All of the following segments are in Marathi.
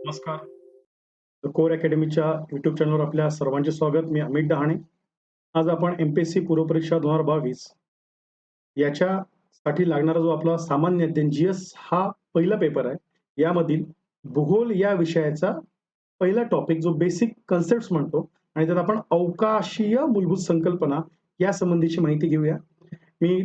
नमस्कार. कोर अकॅडमीच्या युट्यूब चॅनलवर आपल्या सर्वांचे स्वागत. मी अमित डहाणे. आज आपण एमपीएससी पूर्वपरीक्षा 2022 याच्यासाठी लागणारा जो आपला सामान्य अध्ययन जीएस हा पहिला पेपर आहे. यामधील भूगोल या विषयाचा पहिला टॉपिक जो बेसिक कन्सेप्ट्स म्हणतो आणि त्यात आपण अवकाशीय मूलभूत संकल्पना या संबंधीची माहिती घेऊया.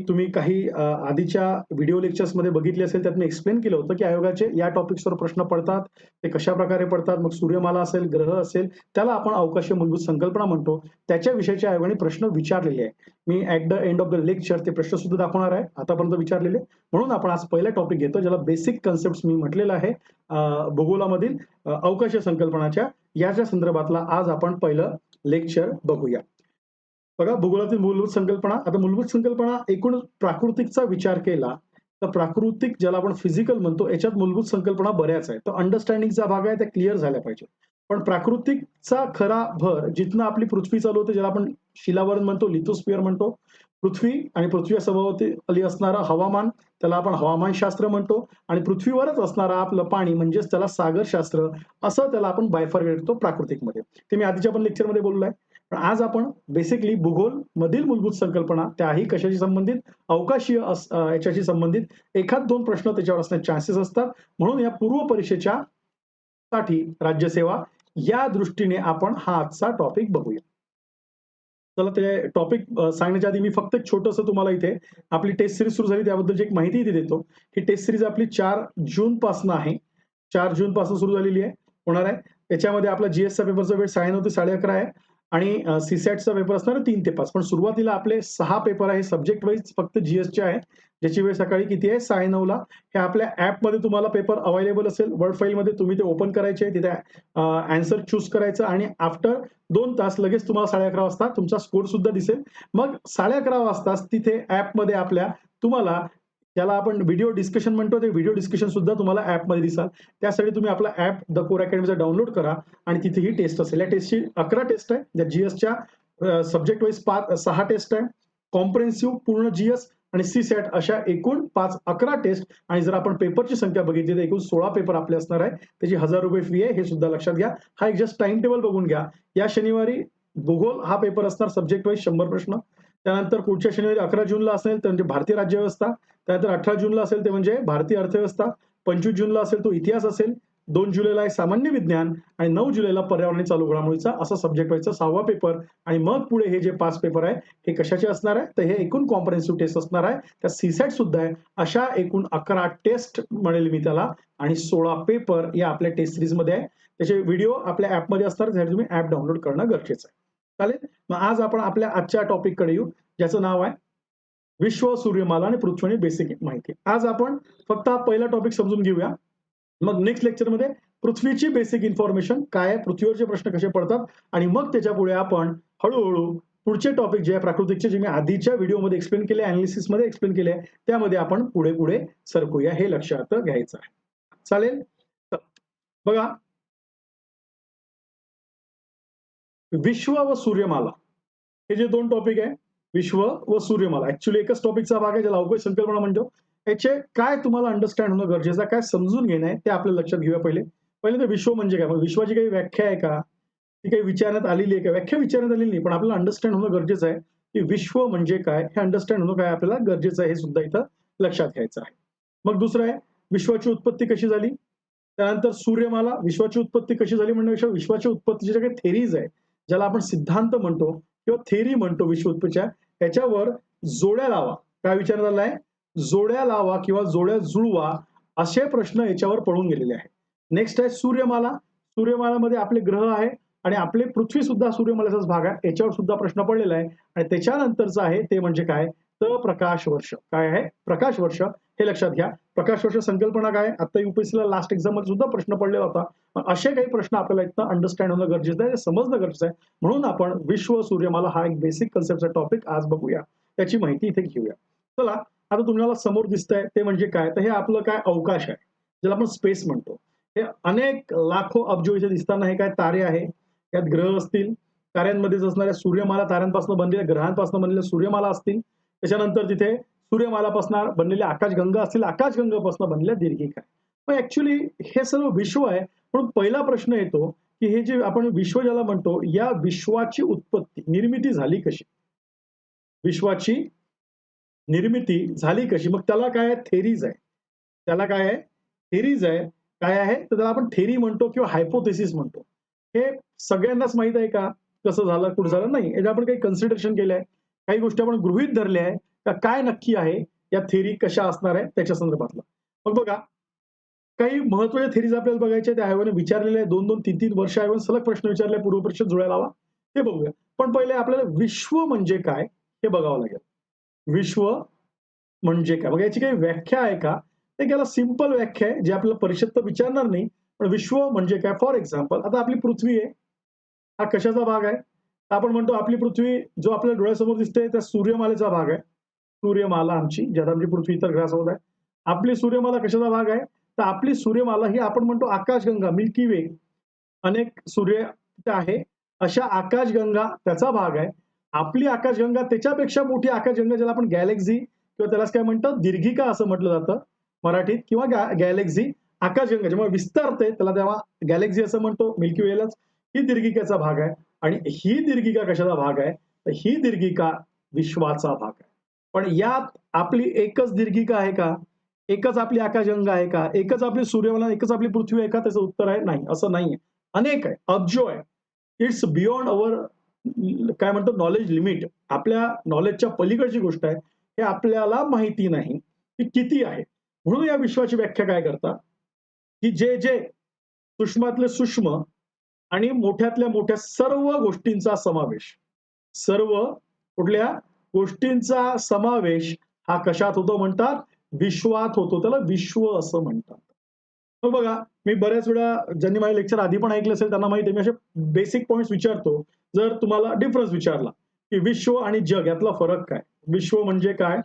तुम्ही काही आधीच्या व्हिडिओ लेक्चर्समध्ये बघितले असेल, त्यात मी एक्सप्लेन केलं होतं की आयोगाचे या टॉपिक्सवर प्रश्न पडतात, ते कशा प्रकारे पडतात. मग सूर्यमाला असेल, ग्रह असेल, त्याला आपण अवकाशीय मूलभूत संकल्पना म्हणतो. त्याच्या विषयाच्या आयोगाने प्रश्न विचारलेले आहे. मी at the end of the lecture ते प्रश्न सुद्धा दाखवणार आहे आतापर्यंत विचारलेले. म्हणून आपण आज पहिला टॉपिक घेतो ज्याला बेसिक कन्सेप्ट मी म्हटलेलं आहे. भूगोलामधील अवकाशीय संकल्पनाच्या याच्या संदर्भातला आज आपण पहिलं लेक्चर बघूया. बघा, भूगोलातील मूलभूत संकल्पना. आता मूलभूत संकल्पना एकूण प्राकृतिकचा विचार केला तर प्राकृतिक ज्याला आपण फिजिकल म्हणतो याच्यात मूलभूत संकल्पना बऱ्याच आहेत. तर अंडरस्टँडिंगचा भाग आहे, त्या क्लिअर झाल्या पाहिजे. पण प्राकृतिकचा खरा भर जिथनं आपली पृथ्वी चालू होते, ज्याला आपण शिलावरण म्हणतो, लिथोस्फिअर म्हणतो. पृथ्वी आणि पृथ्वी सभोवती असणारं हवामान त्याला आपण हवामानशास्त्र म्हणतो. आणि पृथ्वीवरच असणारं आपलं पाणी म्हणजेच त्याला सागरशास्त्र असं त्याला आपण बायफर्गेट करतो प्राकृतिकमध्ये. ते मी आधीच्या पण लेक्चरमध्ये बोललो आहे. पण आज आपण बेसिकली भूगोल मधील मूलभूत संकल्पना, त्याही कशाशी संबंधित, अवकाशीय याच्याशी संबंधित एखाद दोन प्रश्न त्याच्यावर असण्याचे चान्सेस असतात. म्हणून या पूर्व परीक्षेच्या साठी राज्यसेवा या दृष्टीने आपण हा आजचा टॉपिक बघूया. चला, ते टॉपिक सांगण्याच्या आधी मी फक्त एक छोटंसं तुम्हाला इथे आपली टेस्ट सिरीज सुरू झाली त्याबद्दलची एक माहिती इथे देतो. ही टेस्ट सिरीज आपली 4 जून पासून आहे. 4 जून पासून सुरू झालेली आहे, होणार आहे. त्याच्यामध्ये आपला जीएसचा पेपरचा वेळ 9:30 ते 11:30 आहे आणि सीसॅटचा पेपर असणार 3 ते 5. पण सुरुवातीला आपले 6 पेपर आहे सब्जेक्ट वाईज, फक्त जीएसचे आहे, ज्याची वेळ सकाळी किती आहे, 9:30 ला. हे आपल्या ॲपमध्ये तुम्हाला पेपर अवेलेबल असेल वर्ड फाईलमध्ये, तुम्ही ते ओपन करायचे, तिथे आन्सर चूज करायचं आणि आफ्टर 2 तास लगेच तुम्हाला 11:30 वाजता तुमचा स्कोर सुद्धा दिसेल. मग 11:30 वाजताच तिथे ॲपमध्ये आपल्या तुम्हाला ज्याला आपण व्हिडिओ डिस्कशन म्हणतो, ते व्हिडिओ डिस्कशन सुद्धा तुम्हाला ॲपमध्ये दिसाल. त्यासाठी तुम्ही आपला ॲप द कोर अकॅडमीचा डाउनलोड करा आणि तिथे ही टेस्ट असेल. या टेस्टची 11 टेस्ट आहे. त्या जीएसच्या सब्जेक्ट वाईज 6 टेस्ट आहे. कॉम्प्रिहेन्सिव्ह पूर्ण जीएस आणि सीसॅट अशा एकूण 11 टेस्ट. आणि जर आपण पेपरची संख्या बघितली तर एकूण 16 पेपर आपले असणार आहे. त्याची ₹1000 फी आहे, हे सुद्धा लक्षात घ्या. हा एक जस्ट टाइम टेबल बघून घ्या. या शनिवारी भूगोल हा पेपर असणार सब्जेक्ट वाईज 100 प्रश्न. त्यानंतर पुढच्या शनिवारी 11 जूनला असेल तर म्हणजे भारतीय राज्यव्यवस्था. त्यानंतर 18 जूनला असेल ते म्हणजे भारतीय अर्थव्यवस्था. 25 जूनला असेल तो इतिहास असेल. 2 जुलैला आहे सामान्य विज्ञान आणि 9 जुलैला पर्यावरण चालू घडामोडीचा असा सब्जेक्ट वाईजचा 6वा पेपर. आणि मग पुढे हे जे 5 पेपर आहे हे कशाचे असणार आहे, तर हे एकूण कॉम्प्रिहेन्सिव्ह टेस्ट असणार आहे. त्या सीसॅट सुद्धा आहे. अशा एकूण 11 टेस्ट म्हणेल मी त्याला आणि 16 पेपर या आपल्या टेस्ट सिरीजमध्ये आहे. त्याचे व्हिडिओ आपल्या ॲपमध्ये असतात, त्यासाठी तुम्ही ॲप डाउनलोड करणं गरजेचं आहे. चालेल. मग आज आपण आपल्या आजच्या टॉपिककडे येऊ, ज्याचं नाव आहे विश्व, सूर्यमाला आणि पृथ्वी बेसिक माहिती. आज आपण फक्त हा पहिला टॉपिक समजून घेऊया. मग नेक्स्ट लेक्चरमध्ये पृथ्वीची बेसिक इन्फॉर्मेशन काय आहे, पृथ्वीवरचे प्रश्न कसे पडतात आणि मग त्याच्या पुढे आपण हळूहळू पुढचे टॉपिक जे आहे प्राकृतिकचे, जे मी आधीच्या व्हिडिओमध्ये एक्सप्लेन केले, अनालिसिसमध्ये एक्सप्लेन केले, त्यामध्ये आपण पुढे पुढे सरकूया, हे लक्षात घ्यायचं आहे. चालेल. बघा, विश्व व सूर्यमाला हे जे 2 टॉपिक आहे, विश्व व सूर्यमाला, ऍक्च्युअली एकच टॉपिकचा भाग आहे ज्याला अवकाश संकल्पना म्हणतो. याचे काय तुम्हाला अंडरस्टँड होणं गरजेचं आहे, काय समजून घेणं आहे ते आपल्या लक्षात घेऊया. पहिले तर विश्व म्हणजे काय, मग विश्वाची काही व्याख्या आहे का, ती काही विचारण्यात आलेली आहे का? व्याख्या विचारण्यात आलेली नाही, पण आपल्याला अंडरस्टँड होणं गरजेचं आहे की विश्व म्हणजे काय, हे अंडरस्टँड होणं काय आपल्याला गरजेचं आहे, हे सुद्धा इथं लक्षात घ्यायचं आहे. मग दुसरं आहे विश्वाची उत्पत्ती कशी झाली. त्यानंतर सूर्यमाला, विश्वाची उत्पत्ती कशी झाली म्हणण्यापेक्षा विश्वाची उत्पत्तीच्या ज्या काही थेरीज आहे, ज्याला आपण सिद्धांत म्हणतो किंवा थेरी म्हणतो विश्व उत्पत्तीच्या, त्याच्यावर जोड्या लावा. काय विचारण्यात आलाय, जोड्या लावा किंवा जोड्या जुळवा, असे प्रश्न याच्यावर पडून गेलेले आहेत. नेक्स्ट आहे सूर्यमाला. सूर्यमालामध्ये आपले ग्रह आहे आणि आपले पृथ्वी सुद्धा सूर्यमालेचाच भाग आहे, याच्यावर सुद्धा प्रश्न पडलेला आहे. आणि त्याच्यानंतरचं आहे ते म्हणजे काय, तर प्रकाश वर्ष. काय आहे, प्रकाश वर्ष, हे लक्षात घ्या. प्रकाश वर्ष संकल्पना काय, आता युपीएससीला लास्ट एक्झाम मध्ये सुद्धा प्रश्न पडलेला होता. असे काही प्रश्न आपल्याला इथं अंडरस्टँड होणं गरजेचं आहे, समजणं गरजेचं आहे. म्हणून आपण विश्व सूर्यमाला हा एक बेसिक कन्सेप्टचा टॉपिक आज बघूया, त्याची माहिती इथे घेऊया. चला, आता तुम्हाला समोर दिसतंय ते म्हणजे काय, तर हे आपलं काय अवकाश आहे, ज्याला आपण स्पेस म्हणतो. हे अनेक लाखो अब्जो इथे दिसताना हे काय तारे आहे, यात ग्रह असतील, ताऱ्यांमध्येच असणाऱ्या सूर्यमाला, ताऱ्यांपासून बनलेल्या ग्रहांपासून बनलेल्या सूर्यमाला असतील. त्याच्यानंतर तिथे सूर्यमालापासून बनलेल्या आकाशगंगा असतील, आकाशगंगापासून बनलेल्या दीर्घिका. मग ऍक्च्युली हे सर्व विश्व आहे. म्हणून पहिला प्रश्न येतो की हे जे आपण विश्व ज्याला म्हणतो, या विश्वाची उत्पत्ती निर्मिती झाली कशी? विश्वाची निर्मिती झाली कशी? मग त्याला काय आहे? थेरीज आहे. त्याला काय आहे? थेरीज आहे. काय आहे? तर त्याला आपण थेरी म्हणतो किंवा हायपोथेसिस म्हणतो. हे सगळ्यांनाच माहीत आहे का? कसं झालं, कुठं झालं? नाही. याचं आपण काही कन्सिडरेशन केलं आहे. काही गोष्टी आपण गृहीत धरल्या आहे का काय नक्की आहे या थेरी कशा असणार आहे त्याच्या संदर्भातलं. मग बघा, काही महत्त्वाच्या थेरीज आपल्याला बघायच्या त्या आयोगाने विचारलेल्या आहे. 2-2, 3-3 वर्ष आयोगाने सलग प्रश्न विचारले पूर्व परीक्षेत जुळायला हवा. ते बघूया. पण पहिले आपल्याला विश्व म्हणजे काय हे बघावं लागेल. विश्व म्हणजे काय? मग याची काही व्याख्या आहे का? एक याला सिंपल व्याख्या आहे, जी आपल्याला परीक्षेत तर विचारणार नाही. पण विश्व म्हणजे काय? फॉर एक्झाम्पल आता आपली पृथ्वी आहे. हा कशाचा भाग आहे? तर आपण म्हणतो आपली पृथ्वी जो आपल्या डोळ्यासमोर दिसते त्या सूर्यमालेचा भाग आहे. सूर्यमाला आमची, ज्यात आमची पृथ्वी इतर ग्रहासोबत आहे. आपली सूर्यमाला कशाचा भाग आहे? तर आपली सूर्यमाला ही आपण म्हणतो आकाशगंगा, मिल्की वे. अनेक सूर्य तिथे आहे. अशा आकाशगंगा त्याचा भाग आहे. आपली आकाशगंगा त्याच्यापेक्षा मोठी आकाशगंगा ज्याला आपण गॅलेक्सी किंवा त्यालाच काय म्हणतात दीर्घिका असं म्हटलं जातं मराठीत किंवा गॅलेक्सी आकाशगंगा जेव्हा विस्तारते त्याला तेव्हा गॅलेक्सी असं म्हणतो. मिल्की वेलाच ही दीर्घिकेचा भाग आहे आणि ही दीर्घिका कशाचा भाग आहे? तर ही दीर्घिका विश्वाचा भाग आहे. पण यात आपली एकच दीर्घिका आहे का? एकच आपली आकाशगंगा आहे का? एकच आपली सूर्यमाला, एकच आपली पृथ्वी आहे का? त्याचं उत्तर आहे नाही. असं नाहीये. अनेक आहे, अब्जो आहे. इट्स बियॉन्ड अवर काय म्हणतो नॉलेज लिमिट. आपल्या नॉलेजच्या पलीकडची गोष्ट आहे. हे आपल्याला माहिती नाही की किती आहे. म्हणून या विश्वाची व्याख्या काय करतात, की जे जे सूक्ष्मातले सूक्ष्म आणि मोठ्यातल्या मोठ्या सर्व गोष्टींचा समावेश. सर्व कुठल्या गोष्टींचा समावेश हा कशात होतो म्हणतात? विश्वात होतो. त्याला विश्व असं म्हणतात. मग बघा, मी बऱ्याच वेळा ज्यांनी माझे लेक्चर आधी पण ऐकले असेल त्यांना माहिती आहे, मी असे बेसिक पॉइंट्स विचारतो. जर तुम्हाला डिफरन्स विचारला, की विश्व आणि जग यातला फरक काय? विश्व म्हणजे काय?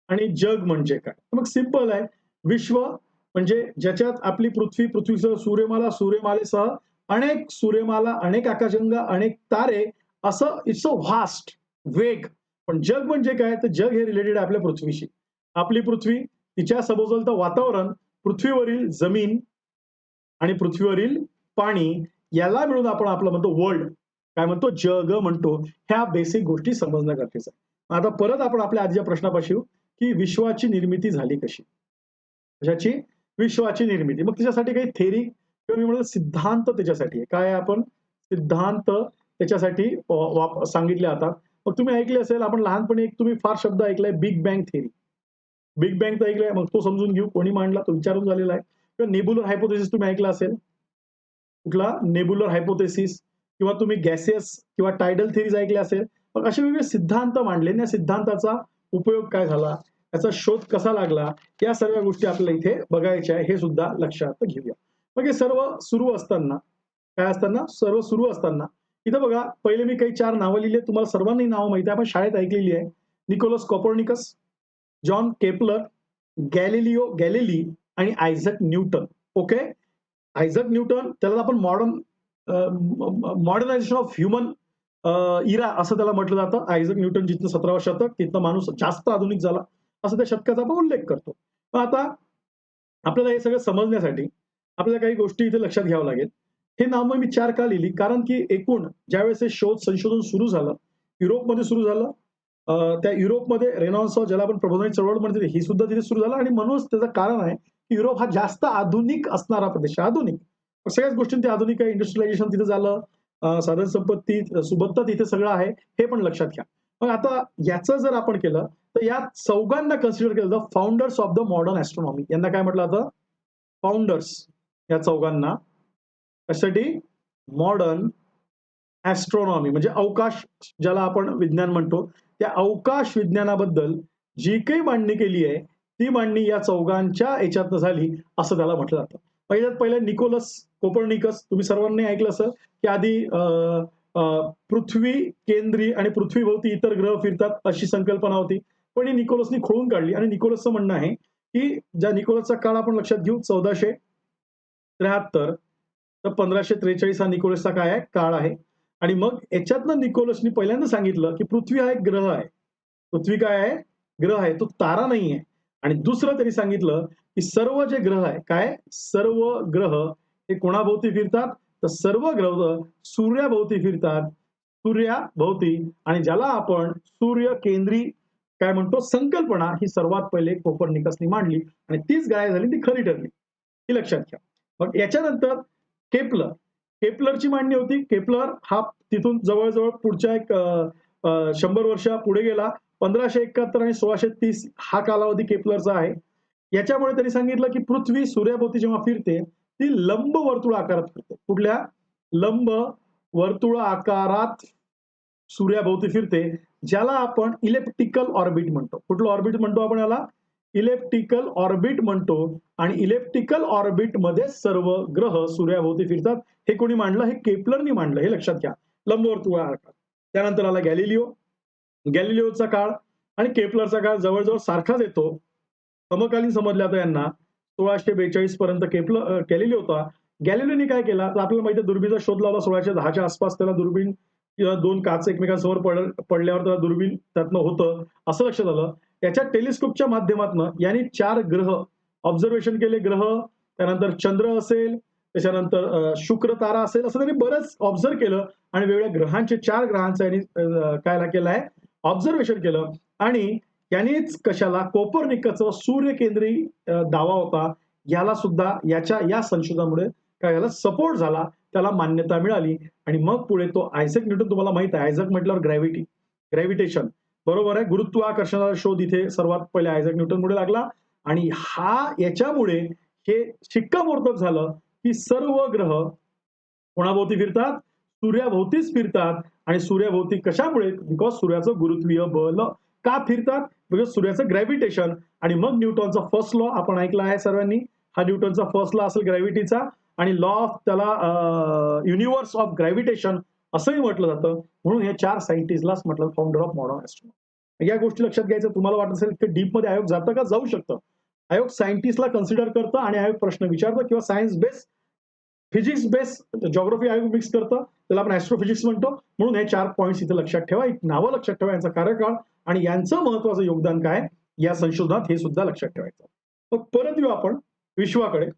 आणि जग म्हणजे काय? मग सिंपल आहे. विश्व म्हणजे ज्याच्यात आपली पृथ्वी, पृथ्वीसह सूर्यमाला, सूर्यमालेसह अनेक सूर्यमाला, अनेक आकाशगंगा, अनेक तारे असं इट्स अ व्हास्ट वेग. पण जग म्हणजे काय? तर जग हे रिलेटेड आहे आपल्या पृथ्वीशी. आपली पृथ्वी, तिच्या सभोवतालचं वातावरण, पृथ्वीवरील जमीन आणि पृथ्वीवरील पाणी याला मिळून आपण आपलं म्हणतो वर्ल्ड. काय म्हणतो? जग म्हणतो. ह्या बेसिक गोष्टी समजणं गरजेचं आहे. आता परत आपण आपल्या आधीच्या प्रश्नापाशी येऊ, की विश्वाची निर्मिती झाली कशी? कशाची? विश्वाची निर्मिती. मग त्याच्यासाठी काही थेरी किंवा मी म्हणलं सिद्धांत त्याच्यासाठी आहे. काय आहे आपण? सिद्धांत त्याच्यासाठी सांगितले जातात. मग तुम्ही ऐकले असेल, आपण लहानपणी एक तुम्ही फार शब्द ऐकलाय big bang theory. Big bang तर ऐकलंय, मग तो समजून घेऊ. कोणी मांडला? तो विचारून झालेला आहे. किंवा नेब्युलर हायपोथेसिस तुम्ही ऐकला असेल. कुठला? नेब्युलर हायपोथेसिस किंवा तुम्ही गॅसियस किंवा टायडल थेरीज ऐकल्या असेल. मग असे वेगवेगळे सिद्धांत मांडले आणि या सिद्धांताचा उपयोग काय झाला? त्याचा शोध कसा लागला? या सर्व गोष्टी आपल्याला इथे बघायच्या आहे. हे सुद्धा लक्षात घेऊया. मग हे सर्व सुरू असताना काय असताना? सर्व सुरू असताना इथं बघा, पहिले मी काही 4 नावं लिहिली आहेत. तुम्हाला सर्वांना ही नावं माहिती आहे. आपण शाळेत ऐकलेली आहे. Nicolaus Copernicus, John Kepler, Galileo Galilei आणि Isaac Newton. Okay. Isaac Newton त्याला आपण मॉडर्नायझेशन ऑफ ह्युमन इरा असं त्याला म्हटलं जातं. आयझॅक न्यूटन जिथनं 17वा शतक तिथनं माणूस जास्त आधुनिक झाला असं त्या शतकाचा आपण उल्लेख करतो. पण आता आपल्याला हे सगळं समजण्यासाठी आपल्याला काही गोष्टी इथे लक्षात घ्यावं लागेल. हे नावं मी 4 का लिहिली? कारण की एकूण ज्यावेळेस हे शोध संशोधन सुरू झालं, युरोपमध्ये सुरू झालं. त्या युरोपमध्ये रेनॉल्ड्स ज्याला आपण प्रबोधनाची चळवळ म्हणतो ही सुद्धा तिथे सुरू झालं आणि म्हणूनच त्याचं कारण आहे, की युरोप हा जास्त आधुनिक असणारा प्रदेश आहे. आधुनिक. सगळ्याच गोष्टींची आधुनिक आहे. इंडस्ट्रियलायझेशन तिथे झालं. साधन संपत्ती, सुबत्ता तिथे सगळं आहे. हे पण लक्षात घ्या. मग आता याचं जर आपण केलं, तर या चौघांना कन्सिडर केलं जातं founders of the modern astronomy. यांना काय म्हटलं जातं? फाउंडर्स. या चौघांना कशासाठी? मॉडर्न एस्ट्रॉनॉमी म्हणजे अवकाश ज्याला आपण विज्ञान म्हणतो. त्या अवकाश विज्ञानाबद्दल जी काही मांडणी केली आहे, ती मांडणी या चौघांच्या याच्यातनं झाली असं त्याला म्हटलं जातं. पहिलं निकोलस कोपर्निकस तुम्ही सर्वांनी ऐकलं असेल, की आधी पृथ्वी केंद्री आणि पृथ्वीभोवती इतर ग्रह फिरतात अशी संकल्पना होती. पण ही निकोलसनी खोडून काढली आणि निकोलसचं म्हणणं आहे, की ज्या निकोलसचा काळ आपण लक्षात घेऊ 1473 तर 1543 हा निकोलसचा काय आहे? काळ आहे. आणि मग याच्यातनं निकोलसनी पहिल्यांदा सांगितलं, की पृथ्वी हा एक ग्रह आहे. पृथ्वी काय आहे? ग्रह आहे. तो तारा नाहीये. आणि दुसरं त्यांनी सांगितलं की सर्व जे ग्रह आहे, काय सर्व ग्रह हे कोणाभोवती फिरतात, तर सर्व ग्रह सूर्याभोवती फिरतात, सूर्याभोवती. आणि ज्याला आपण सूर्य केंद्री काय म्हणतो संकल्पना, ही सर्वात पहिले कोपर्निकसनी मांडली आणि तीच काय झाली, ती खरी ठरली. ही लक्षात घ्या. मग याच्यानंतर केपलर, केपलरची मांडणी होती. केपलर हा तिथून जवळजवळ पुढच्या एक 100 वर्ष पुढे गेला. 1571 आणि 1630 हा कालावधी केपलरचा आहे. याच्यामुळे त्यांनी सांगितलं की पृथ्वी सूर्याभोवती जेव्हा फिरते ती लंब वर्तुळ आकारात फिरते. कुठल्या लंब वर्तुळ आकारात सूर्याभोवती फिरते, ज्याला आपण इलेप्टिकल ऑर्बिट म्हणतो. कुठलं ऑर्बिट म्हणतो आपण याला, इलेप्टिकल ऑर्बिट म्हणतो. आणि इलेप्टिकल ऑर्बिट मध्ये सर्व ग्रह सूर्याभोवती फिरतात. हे कोणी मांडलं, हे केपलरनी मांडलं, हे लक्षात घ्या. लंबवर्तुळ आकार. त्यानंतर आला गॅलिलिओ, गॅलिलिओचा काळ आणि केपलरचा काळ जवळजवळ सारखाच येतो, समकालीन समजला जातं यांना. 1642 पर्यंत केपलर गॅलिलिओ होता. गॅलिलिओने काय केला, तर आपल्याला माहिती आहे दुर्बीणचा शोध लावला 1610च्या आसपास. त्याला दुर्बीण किंवा दोन काच एकमेकांसमोर पडल्यावर त्याला दुर्बीण त्यातनं होतं असं लक्षात आलं. याच्या टेलिस्कोपच्या माध्यमातून यांनी 4 ग्रह ऑब्झर्वेशन केले. ग्रह, त्यानंतर चंद्र असेल, त्याच्यानंतर शुक्र तारा असेल, असं त्यांनी बरंच ऑब्झर्व केलं आणि वेगवेगळ्या ग्रहांचे 4 ग्रहांचं यांनी काय केलं आहे, ऑब्झर्वेशन केलं. आणि यांनीच कशाला, कोपर्निकसचा सूर्यकेंद्री दावा होता, याला सुद्धा या संशोधनामुळे काय झालं, सपोर्ट झाला, त्याला मान्यता मिळाली. आणि मग पुढे तो आयझॅक न्यूटन, तुम्हाला माहित आहे आयझॅक म्हटल्यावर ग्रॅव्हिटी, ग्रॅव्हिटेशन, बरोबर आहे, गुरुत्वाकर्षणाचा शोध इथे सर्वात पहिले आयझॅक न्यूटनमुळे लागला. आणि याच्यामुळे हे शिक्कामोर्तब झालं की सर्व ग्रह कोणाभोवती फिरतात, सूर्याभोवतीच फिरतात. आणि सूर्याभोवती कशामुळे, बिकॉज सूर्याचं गुरुत्वीय बल. का फिरतात, बिकॉज सूर्याचं ग्रॅव्हिटेशन. आणि मग न्यूटनचा फर्स्ट लॉ आपण ऐकला आहे सर्वांनी, हा न्यूटनचा फर्स्ट लॉ असेल ग्रॅव्हिटीचा. आणि लॉ ऑफ त्याला युनिव्हर्स ऑफ ग्रॅव्हिटेशन असंही म्हटलं जातं. म्हणून हे 4 सायंटिस्टलाच म्हटलं फाउंडर ऑफ मॉडर्न ॲस्ट्रॉनॉमी. या गोष्टी लक्षात घ्यायचं. तुम्हाला वाटत असेल की डीप मध्ये आयोग जातं का, जाऊ शकतं. आयोग सायंटिस्टला कन्सिडर करतं आणि आयोग प्रश्न विचारतं, किंवा science base, physics base, geography आयोग मिक्स करतं, त्याला आपण ऍस्ट्रोफिजिक्स म्हणतो. म्हणून हे 4 पॉईंट्स इथे लक्षात ठेवा, नावं लक्षात ठेवा, यांचा कार्यकाळ आणि यांचं महत्वाचं योगदान काय या संशोधनात, हे सुद्धा लक्षात ठेवायचं. मग परत येऊ आपण विश्वाकडे,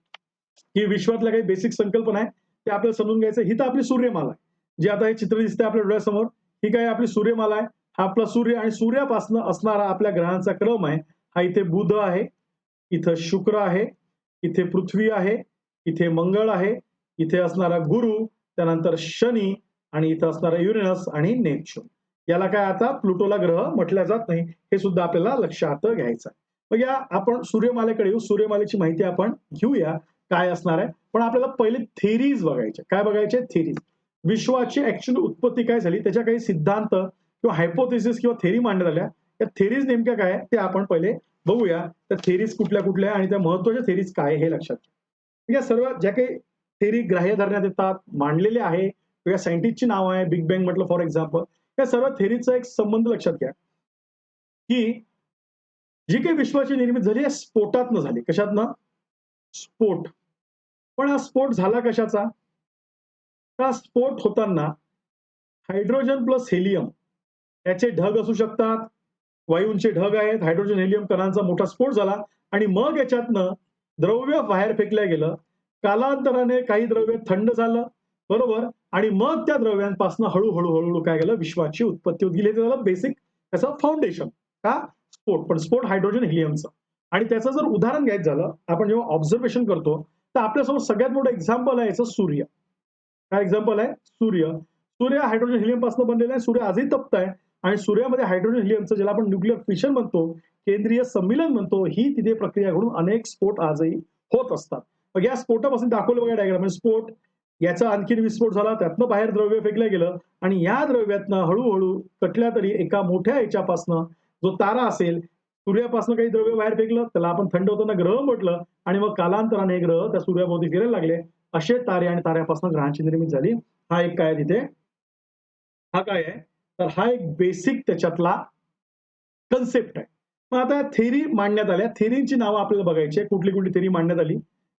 की विश्वातल्या काही बेसिक संकल्पना आहे ते आपल्याला समजून घ्यायचं. ही तर आपली सूर्यमाला आहे, जे आता हे चित्र दिसतंय आपल्या डोळ्यासमोर, ही काय आपली सूर्यमाला आहे. हा आपला सूर्य आणि सूर्यापासून असणारा आपल्या ग्रहांचा क्रम आहे. हा इथे बुध आहे, इथं शुक्र आहे, इथे पृथ्वी आहे, इथे मंगळ आहे, इथे असणारा गुरु, त्यानंतर शनी, आणि इथं असणारा युरेनस आणि नेपच्यून. याला काय आता प्लुटोला ग्रह म्हटलं जात नाही, हे सुद्धा आपल्याला लक्षात घ्यायचं आहे. मग या आपण सूर्यमालेकडे येऊ. सूर्यमालेची माहिती आपण घेऊया काय असणार आहे. पण आपल्याला पहिले थेरीज बघायचे. काय बघायचे, थेरीज. विश्वाची ऍक्च्युअल उत्पत्ती काय झाली, त्याच्या काही सिद्धांत किंवा हायपोथेसिस किंवा थेरी मांडण्यात आल्या. त्या थेरीज नेमक्या काय ते आपण पहिले बघूया. त्या थेरीज कुठल्या कुठल्या आणि त्या महत्वाच्या थेरीज काय हे लक्षात घ्या. या सर्व ज्या काही थेरी ग्राह्य धरण्यात येतात, मांडलेले आहे, किंवा सायंटिस्टची नाव आहे, बिग बँग म्हटलं फॉर एक्झाम्पल, या सर्व थेरीचा एक संबंध लक्षात घ्या की जी काही विश्वाची निर्मिती झाली आहे स्फोटातनं झाली. कशातनं, स्फोट. पण हा स्फोट झाला कशाचा, हा स्फोट होताना हायड्रोजन प्लस हेलियम याचे ढग असू शकतात, वायूंचे ढग आहेत, हायड्रोजन हेलियम कणांचा मोठा स्फोट झाला आणि मग याच्यातनं द्रव्य बाहेर फेकलं गेलं. कालांतराने काही द्रव्य थंड झालं, बरोबर, आणि मग त्या द्रव्यांपासून हळूहळू हळूहळू काय गेलं, विश्वाची उत्पत्ती होत गेली. त्याला बेसिक त्याचं फाउंडेशन का, स्फोट. पण स्फोट हायड्रोजन हेलियमचा. आणि त्याचं जर उदाहरण घ्यायचं झालं, आपण जेव्हा ऑब्झर्वेशन करतो तर आपल्यासमोर सगळ्यात मोठं एक्झाम्पल आहे याचं सूर्य. काय एक्झाम्पल आहे, सूर्य. सूर्य हायड्रोजन हेलियम पासून बनलेला आहे. सूर्य आजही तप्त आहे आणि सूर्यामध्ये हायड्रोजन हेलियमचं, ज्याला आपण न्यूक्लिअर फिशन म्हणतो, केंद्रीय सम्मिलन म्हणतो, ही तिथे प्रक्रिया घडून अनेक स्फोट आजही होत असतात. मग या स्फोटापासून दाखवलं बघा डायग्राम, स्फोट, याचा आणखीन विस्फोट झाला, त्यातनं बाहेर द्रव्य फेकलं गेलं आणि या द्रव्यातनं हळूहळू कटल्या तरी एका मोठ्या याच्यापासनं, जो तारा असेल, सूर्यापासून काही द्रव्य बाहेर फेकलं, त्याला आपण थंड होताना ग्रह म्हटलं, आणि मग कालांतराने हे ग्रह त्या सूर्याभोवती फिरायला लागले. असे तारे आणि ताऱ्यापासून ग्रहांची निर्मिती झाली. हा एक काय तिथे, हा काय आहे, तर हा एक बेसिक त्याच्यातला कन्सेप्ट आहे. मग आता थेरी मांडण्यात आल्या. थेरींची नावं आपल्याला बघायची आहे, कुठली कुठली थेरी मांडण्यात आली,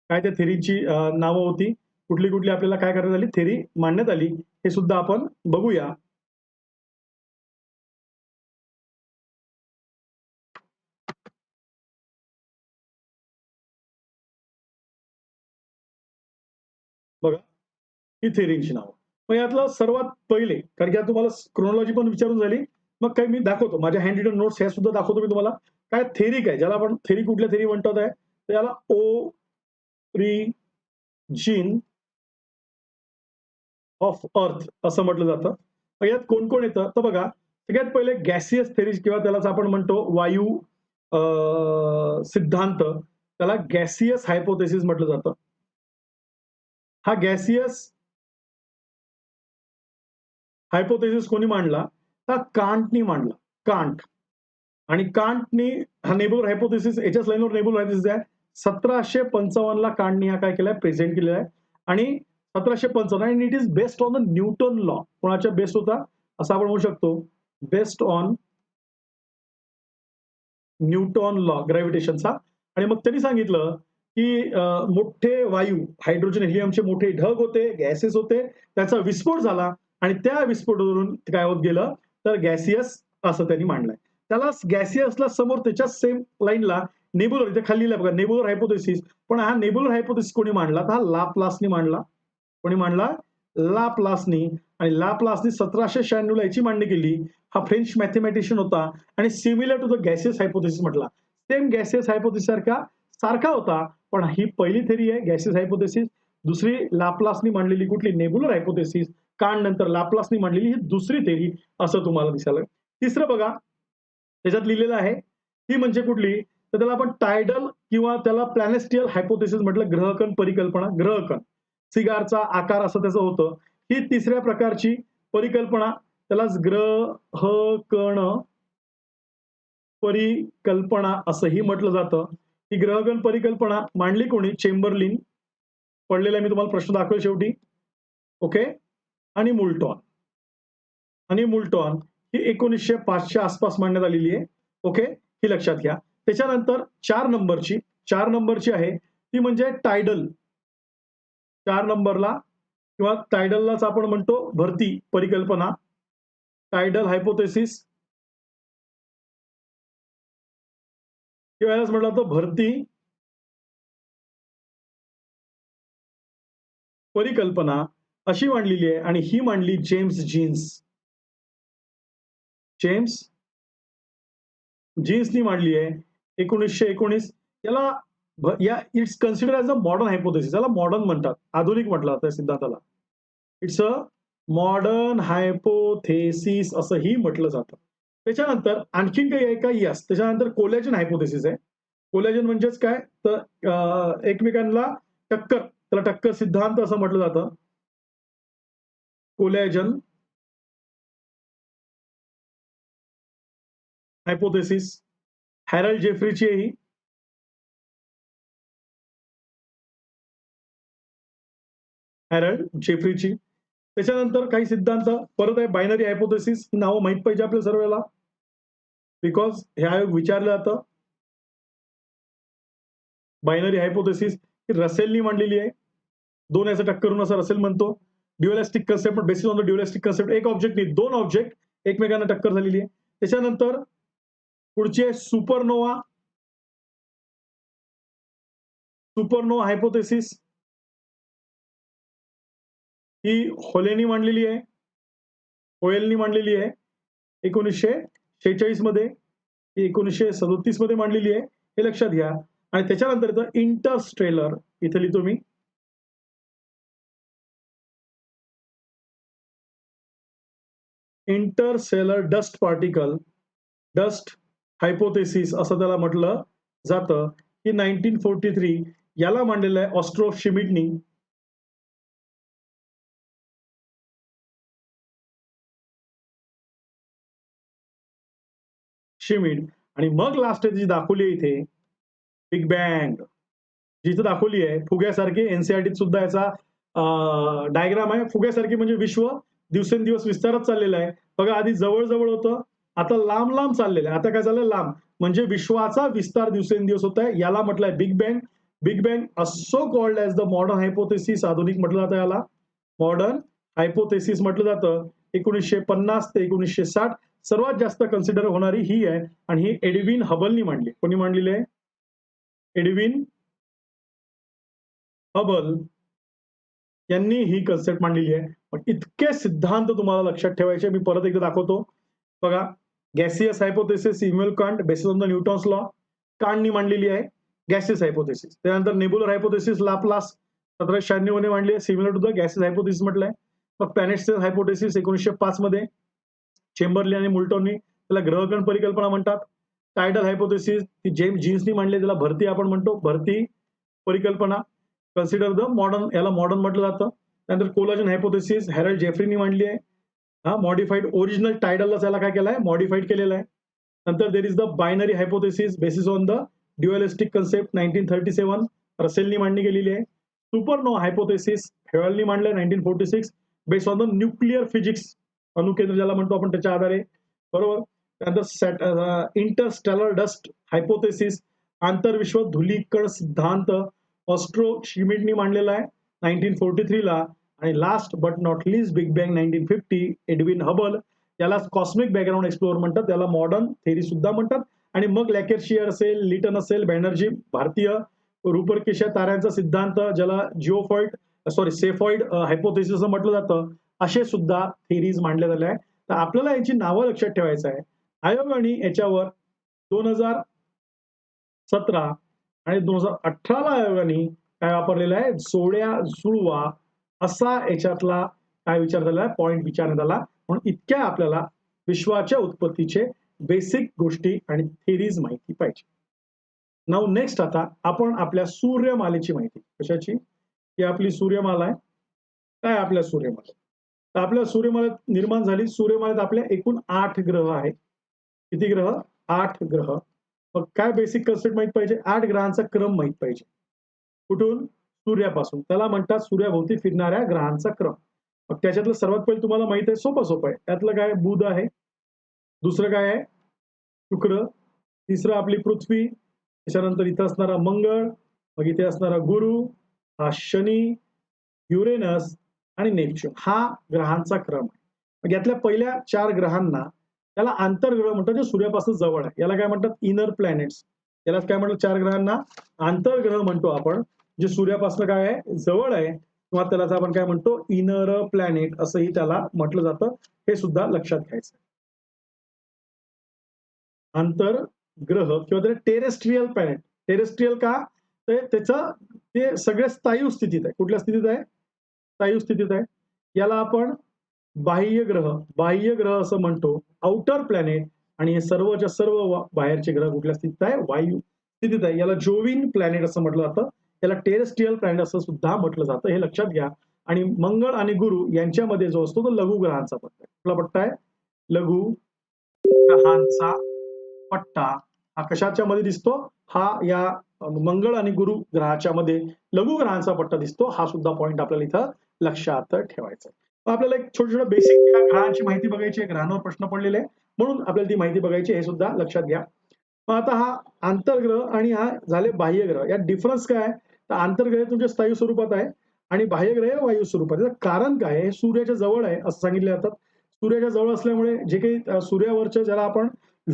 काय त्या थेरीची नावं होती, कुठली कुठली आपल्याला काय करण्यात आली, थेरी मांडण्यात आली, हे सुद्धा आपण बघूया. बघा ही थेअरींची नावं. मग यातलं सर्वात पहिले, कारण की आता तुम्हाला क्रोनॉलॉजी पण विचारून झाली. मग काही मी दाखवतो माझ्या हँड रिटन नोट्स ह्या सुद्धा दाखवतो मी तुम्हाला. काय थेअरी काय, ज्याला आपण थेअरी कुठल्या थेअरी म्हणतात आहे, तर याला ओरिजिन ऑफ अर्थ असं म्हटलं जातं. मग यात कोण-कोण येतं? तर बघा, सगळ्यात पहिले गॅसियस थेअरीज किंवा त्यालाच आपण म्हणतो वायू सिद्धांत, त्याला गॅसियस हायपोथेसिस म्हटलं जातं. हा गॅसियस हायपोथेसिस कोणी मांडला? तर कांटनी मांडला. कांट. आणि कांटनी हा नेबुलर हायपोथेसिस याच्याच लाईनवर नेबुलर हायपोथेसिस आहे. 1755 ला कांटनी हा काय केलाय? प्रेझेंट केलेला आहे. आणि 1755 आणि it is based on the Newton law. कोणाच्या बेस्ड होता? असं आपण म्हणू शकतो, बेस्ड ऑन न्यूटन लॉ ग्रॅव्हिटेशनचा. आणि मग त्यांनी सांगितलं, की मोठे वायू, हायड्रोजन, हेलियमचे मोठे ढग होते, गॅसेस होते. त्याचा विस्फोट झाला आणि त्या विस्फोटावरून काय होत गेलं, तर गॅसियस असं त्यांनी मांडलंय. त्याला गॅसियसला समोर त्याच्याच सेम लाईनला नेबुलर इथे खाली लिहिलंय बघा, नेबुलर हायपोथेसिस. पण हा नेबुलर हायपोथेसिस कोणी मांडला? तर हा लाप्लासनी मांडला. कोणी मांडला? लाप्लासनी. आणि लाप्लासनी 1796 ला याची मांडणी केली. हा फ्रेंच मॅथेमॅटिशियन होता आणि similar to the gaseous hypothesis म्हटला. सेम गॅसियस हायपोथेसिस सारखा होता, पण ही पहिली थेरी आहे गॅसियस हायपोथेसिस. दुसरी लाप्लासनी मांडलेली कुठली? Nebular hypothesis. कांट नंतर लाप्लासनी मांडलेली ही दुसरी थेरी असं तुम्हाला दिसायला. तिसरं बघा, त्याच्यात लिहिलेलं आहे, ती म्हणजे कुठली? तर त्याला आपण टायडल किंवा त्याला प्लॅनेस्टियल हायपोथेसिस म्हटलं, ग्रहकण परिकल्पना. ग्रहकण, सिगारचा आकार असं त्याचं होतं. ही तिसऱ्या प्रकारची परिकल्पना, त्यालाच ग्रहकण परिकल्पना असंही म्हटलं जातं. ही ग्रहगण परिकल्पना मांडली कोणी? चेंबरलिन. पडलेला मी तुम्हाला प्रश्न दाखवेल शेवटी. ओके. आणि मुल्टॉन. आणि मुल्टॉन ही 1905 च्या आसपास मांडण्यात आलेली आहे. ओके. ही लक्षात घ्या. त्याच्यानंतर 4 नंबरची आहे, ती म्हणजे टायडल. 4 नंबरला किंवा टायडललाच आपण म्हणतो भरती परिकल्पना. टायडल हायपोथेसिस किंवा यालाच म्हटलं जातं भरती परिकल्पना अशी मांडलेली आहे आणि ही मांडली जेम्स जीन्स. जेम्स जीन्सनी मांडली आहे 1919. याला it's consider as a modern hypothesis. याला मॉडर्न म्हणतात. आधुनिक म्हटलं जातं सिद्धांताला. इट्स अ मॉडर्न हायपोथेसिस असंही म्हटलं जातं. त्याच्यानंतर आणखीन काही आहे का? येस. त्याच्यानंतर कोलॅजन हायपोथेसिस आहे. कोलॅजन म्हणजेच काय? तर एकमेकांना टक्कर, त्याला टक्कर सिद्धांत असं म्हटलं जातं. Collagen hypothesis. हॅरल्ड जेफ्रीची आहे ही. हॅरल्ड जेफ्रीची. त्याच्यानंतर काही सिद्धांत परत आहे, बायनरी हायपोथेसिस. ही नावं माहीत पाहिजे आपल्या सर्वांना, बिकॉज हे आयोग विचारलं जातं. बायनरी हायपोथेसिस ही रसेलनी मांडलेली आहे. 2 याचा टक्कर करून असं रसेल म्हणतो. Dualistic concept basis on the dualistic concept. एक ऑब्जेक्ट नाही, 2 ऑब्जेक्ट एकमेकांना टक्कर झालेली आहे. त्याच्यानंतर पुढची आहे सुपरनोवा. सुपरनोवा हायपोथेसिस ही होलेनी मांडलेली आहे. होयलनी मांडलेली आहे 1946 मध्ये. ही 1937 मध्ये मांडलेली आहे. हे लक्षात घ्या. आणि त्याच्यानंतर येतं इंटरस्टेलर. इथे लिहितो मी. Interstellar dust particle, dust hypothesis असं त्याला म्हटलं जातं. की 1943 याला मांडलेलं आहे ऑस्ट्रो शिमिटनी. शिमिट. आणि मग लास्ट जी दाखवली आहे इथे, बिग बँग. जिथं दाखवली आहे फुग्यासारखी. एनसीईआरटीत सुद्धा याचा डायग्राम आहे. फुग्यासारखी म्हणजे विश्व दिवसेंदिवस विस्तारत चाललेलं आहे. बघा, आधी जवळ-जवळ होतं, आता लांब-लांब चाललेलं आहे. आता काय झालं? लांब. म्हणजे विश्वाचा विस्तार दिवसेंदिवस होत आहे. याला म्हटलंय बिग बँग. बिग बँग असो called as the modern hypothesis. आधुनिक म्हटलं जातं याला. मॉडर्न हायपोथेसिस म्हटलं जातं. 1950 ते 1960 सर्वात जास्त कन्सिडर होणारी ही आहे आणि ही एडविन हबलनी मांडली. कोणी मांडलेली आहे? Edwin Hubble. यांनी ही कन्सेप्ट मांडलेली आहे. पण इतके सिद्धांत तुम्हाला लक्षात ठेवायचे. मी परत एकदा दाखवतो. बघा, gaseous hypothesis Immanuel Kant basis on the Newton's law कांटनी मांडलेली आहे. Gaseous hypothesis. त्यानंतर नेब्युलर हायपोथेसिस लाप्लास 1796 मध्ये मांडली आहे. Similar to the gaseous hypothesis म्हटलंय. मग प्लॅनेट हायपोथेसिस 1905 मध्ये चेंबरली आणि मुल्टननी, त्याला ग्रहगण परिकल्पना म्हणतात. टायडल हायपोथेसिस ती जेम्स जीन्सनी मांडली, त्याला भरती आपण म्हणतो, भरती परिकल्पना. कन्सिडर द मॉडर्न, याला मॉडर्न म्हटलं जातं. त्यानंतर कोलाजन हायपोथेसिस हॅरल्ड जेफ्रीनी मांडली आहे. हा मॉडिफाईड ओरिजिनल टायडलला त्याला काय केलं आहे, मॉडिफाईड केलेलं आहे. नंतर there is the binary hypothesis basis on the dualistic concept 1937 रसेलनी मांडणी केलेली आहे. सुपरनोवा हायपोथेसिस हेवलनी मांडलंय 1946 base on the nuclear physics, अणुकेंद्र ज्याला म्हणतो आपण त्याच्या आधारे, बरोबर. त्यानंतर इंटरस्टेलर डस्ट हायपोथेसिस, आंतरविश्व धुलीकण सिद्धांत ऑस्ट्रो शिमिटनी मांडलेला आहे 1943 ला. आणि last but not least big bang 1950 Edwin Hubble, याला कॉस्मिक बॅकग्राऊंड एक्सप्लोअर म्हणतात, त्याला मॉडर्न थेरी सुद्धा म्हणतात. आणि मग लॅकेशियर असेल, लिटन असेल, बॅनर्जी भारतीय रूपरेषा ताऱ्यांचा सिद्धांत ज्याला सेफॉइड हायपोथेसिस असं म्हटलं जातं, असे सुद्धा थेरीज मांडले झाले आहे. तर आपल्याला यांची नावं लक्षात ठेवायचं आहे. आयोगाने याच्यावर 2017 आणि 2018 आयोगाने काय वापरलेलं आहे, जोड्या जुळवा असा याच्यातला काय विचार झाला, पॉइंट विचारण्यात आला. म्हणून इतक्या आपल्याला विश्वाच्या उत्पत्तीचे बेसिक गोष्टी आणि थेरीज माहिती पाहिजे. नाव नेक्स्ट आता आपण आपल्या सूर्यमालेची माहिती, कशाची, ही आपली सूर्यमाला आहे. काय आपल्या सूर्यमाला, तर आपल्या सूर्यमालेत निर्माण झाली, सूर्यमालेत आपल्या एकूण 8 ग्रह आहेत. किती ग्रह, 8 ग्रह. मग काय बेसिक कन्सेप्ट माहित पाहिजे, 8 ग्रहांचा क्रम माहित पाहिजे. कुठून, सूर्यापासून, त्याला म्हणतात सूर्याभोवती फिरणाऱ्या ग्रहांचा क्रम. मग त्याच्यातलं सर्वात पहिले तुम्हाला माहित आहे, सोपं आहे, त्यातलं काय, बुध आहे. दुसरं काय आहे, शुक्र. तिसरं आपली पृथ्वी. त्याच्यानंतर इथं असणारा मंगळ. मग इथे असणारा गुरु, हा शनी, युरेनस आणि नेपच्यून, हा ग्रहांचा क्रम आहे. मग यातल्या पहिल्या 4 ग्रहांना त्याला आंतरग्रह म्हणतात, जे सूर्यापासून जवळ आहे, याला काय म्हणतात, इनर प्लॅनेट्स. याला काय म्हणतात, 4 ग्रहांना आंतरग्रह म्हणतो आपण, जे सूर्यापासून काय आहे, जवळ आहे, किंवा त्याला आपण काय म्हणतो, इनर प्लॅनेट असंही त्याला म्हटलं जातं. हे सुद्धा लक्षात घ्यायचं. आंतरग्रह किंवा टेरेस्ट्रियल प्लॅनेट. टेरेस्ट्रियल का, तर त्याचं ते सगळे स्थायू स्थितीत आहे. कुठल्या स्थितीत आहे, स्थायू स्थितीत आहे. याला आपण बाह्य ग्रह असं म्हणतो, आउटर प्लॅनेट. आणि हे सर्वच्या सर्व बाहेरचे ग्रह कुठल्या स्थितीत आहे, वायू स्थितीत आहे. याला जोविन प्लॅनेट असं म्हटलं जातं. याला टेरेस्ट्रियल प्लॅनेट असं सुद्धा म्हटलं जातं, हे लक्षात घ्या. आणि मंगळ आणि गुरु यांच्यामध्ये जो असतो तो लघु ग्रहांचा पट्टा आहे. कुठला पट्टा आहे, लघु ग्रहांचा पट्टा. हा कशाच्या मध्ये दिसतो, हा या मंगळ आणि गुरु ग्रहाच्या मध्ये लघु ग्रहांचा पट्टा दिसतो. हा सुद्धा पॉइंट आपल्याला इथं लक्षात ठेवायचा. आपल्याला एक छोटी बेसिक ग्रहांची माहिती बघायची आहे, ग्रहांवर प्रश्न पडलेले आहे म्हणून आपल्याला ती माहिती बघायची, हे सुद्धा लक्षात घ्या. मग आता हा आंतरग्रह आणि हा झाले बाह्यग्रह, यात डिफरन्स काय आहे, तर आंतरग्रह तुमच्या स्थायू स्वरूपात आहे आणि बाह्यग्रह वायू स्वरूपात. त्याचं कारण काय आहे, सूर्याच्या जवळ आहे असं सांगितलं जातं. सूर्याच्या जवळ असल्यामुळे जे काही सूर्यावरच्या, ज्याला आपण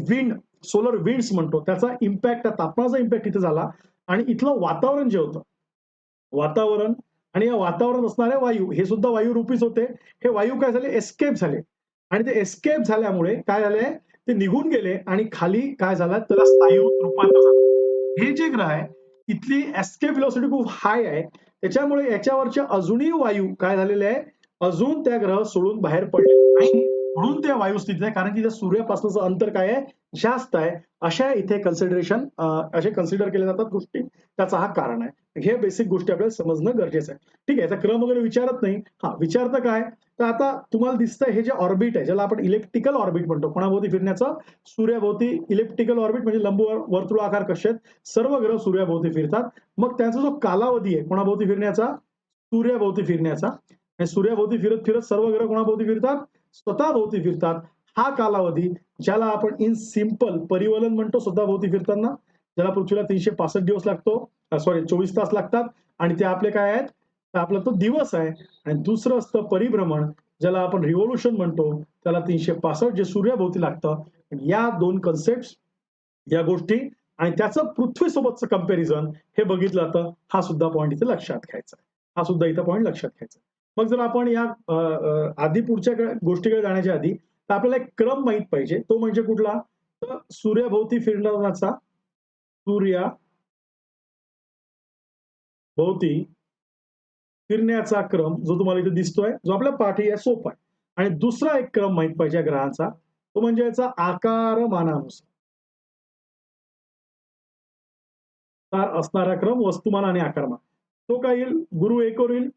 विंड, सोलर विंड्स म्हणतो, त्याचा इम्पॅक्ट, तापमानाचा इम्पॅक्ट इथे झाला. आणि इथलं वातावरण जे होतं, वातावरण आणि या वातावरणात असणारे वायू, हे सुद्धा वायू रूपीच होते. हे वायू काय झाले, एस्केप झाले. आणि ते एस्केप झाल्यामुळे काय झाले, ते निघून गेले आणि खाली काय झालं, त्याला स्थायू रूपांतर झालं. हे जे ग्रह आहे, इथली एस्केप व्हेलॉसिटी खूप हाय आहे, त्याच्यामुळे याच्यावरचे अजूनही वायू काय झालेले आहे, अजून त्या ग्रह सोडून बाहेर पडले नाही, म्हणून ते वायू स्थितीत आहे. कारण की त्या सूर्यापासूनचं अंतर काय आहे, जास्त आहे. अशा इथे असे कन्सिडर केल्या जातात गोष्टी, त्याचा हा कारण आहे. हे बेसिक गोष्टी आपल्याला समजणं गरजेचं आहे. ठीक आहे, याचा क्रम वगैरे विचारत नाही. हा विचारतं काय, तर आता तुम्हाला दिसतंय हे जे ऑर्बिट आहे, ज्याला आपण इलेक्ट्रिकल ऑर्बिट म्हणतो, कोणाभोवती फिरण्याचं, सूर्याभोवती. इलेक्ट्रिकल ऑर्बिट म्हणजे वर्तुळाकार कसे आहेत, सर्व ग्रह सूर्याभोवती फिरतात. मग त्याचा जो कालावधी आहे कोणाभोवती फिरण्याचा, सूर्याभोवती फिरण्याचा, आणि सूर्याभोवती फिरत फिरत सर्व ग्रह कोणाभोवती फिरतात, स्वतःभोवती फिरतात. हा कालावधी, ज्याला आपण इन सिंपल परिवलन म्हणतो, स्वतःभोवती फिरताना, ज्याला पृथ्वीला 365 दिवस लागतो, 24 तास लागतात. आणि ते आपले काय आहेत, तर आपला तो दिवस आहे. आणि दुसरं असतं परिभ्रमण, ज्याला आपण रिव्होल्यूशन म्हणतो, त्याला 365 जे सूर्याभोवती लागतं. या 2 कन्सेप्ट, या गोष्टी आणि त्याचं पृथ्वीसोबतचं कंपॅरिझन हे बघितलं जातं. हा सुद्धा पॉइंट इथे लक्षात घ्यायचा. हा सुद्धा इथं पॉईंट लक्षात घ्यायचा. मग जर आपण या आधी पुढच्या गोष्टीकडे जाण्याच्या आधी तर आपल्याला एक क्रम माहित पाहिजे. तो म्हणजे कुठला? तर सूर्याभोवती फिरण्याचा सूर्याभोवती फिरण्याचा क्रम जो तुम्हाला इथे दिसतोय, जो आपल्या पाठी आहे सोपा आहे. आणि दुसरा एक क्रम माहित पाहिजे या ग्रहांचा, तो म्हणजे याचा आकारमानानुसार असणारा क्रम, वस्तुमान आणि आकारमान. तो काय येईल? गुरु 1 वर येईल,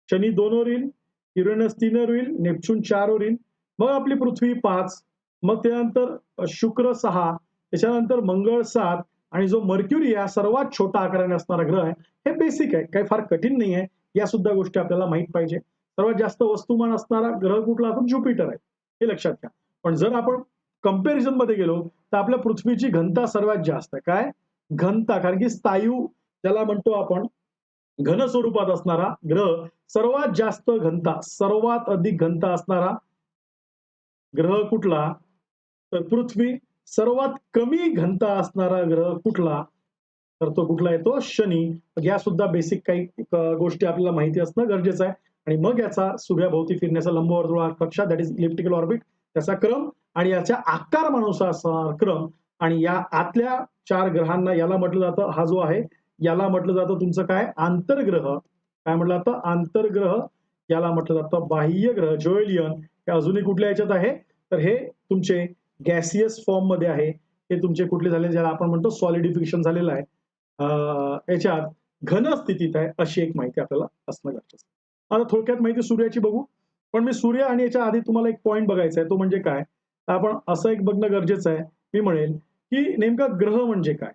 शनी 2 वर येईल, युरेनस 3 वर येईल, नेपच्यून 4 वर येईल, मग आपली पृथ्वी 5, मग त्यानंतर शुक्र 6, त्याच्यानंतर मंगळ 7 आणि जो मर्क्युरी हा सर्वात छोटा आकाराने असणारा ग्रह आहे. हे बेसिक आहे, काही फार कठीण नाही आहे. या सुद्धा गोष्टी आपल्याला माहित पाहिजे. सर्वात जास्त वस्तुमान असणारा ग्रह कुठला? तर ज्युपिटर आहे. हे लक्षात घ्या. पण जर आपण कंपॅरिझन मध्ये गेलो तर आपल्या पृथ्वीची घनता सर्वात जास्त आहे. काय? घनता. कारण की स्थायू ज्याला म्हणतो आपण घन स्वरूपात असणारा ग्रह, सर्वात जास्त घनता, सर्वात अधिक घनता असणारा ग्रह कुठला? तर पृथ्वी. सर्वात कमी घनता असणारा ग्रह कुठला? तर तो कुठला येतो? शनी. या सुद्धा बेसिक काही गोष्टी आपल्याला माहिती असणं गरजेचं आहे. आणि मग याचा सूर्याभोवती फिरण्याचा लंबवर्तुळाकार कक्षा, दॅट इज इलिप्टिकल ऑर्बिट, त्याचा क्रम आणि याच्या आकारमानानुसार असणारा क्रम. आणि या आतल्या 4 ग्रहांना याला म्हटलं जातं, हा जो आहे याला म्हटलं जातं तुमचं काय? आंतरग्रह. काय म्हटलं जातं? आंतरग्रह. याला म्हटलं जातं बाह्य ग्रह, जोएलियन. हे अजूनही कुठल्या याच्यात आहे? तर हे तुमचे गॅसियस फॉर्म मध्ये आहे. हे तुमचे कुठले झाले? ज्याला आपण म्हणतो सॉलिडिफिकेशन झालेलं आहे. याच्यात घन स्थितीत आहे, अशी एक माहिती आपल्याला असणं गरजेचं आहे. आता थोडक्यात माहिती सूर्याची बघू. पण मी सूर्य आणि याच्या आधी तुम्हाला एक पॉईंट बघायचा आहे, तो म्हणजे काय? तर आपण असं एक बघणं गरजेचं आहे. मी म्हणेल की नेमका ग्रह म्हणजे काय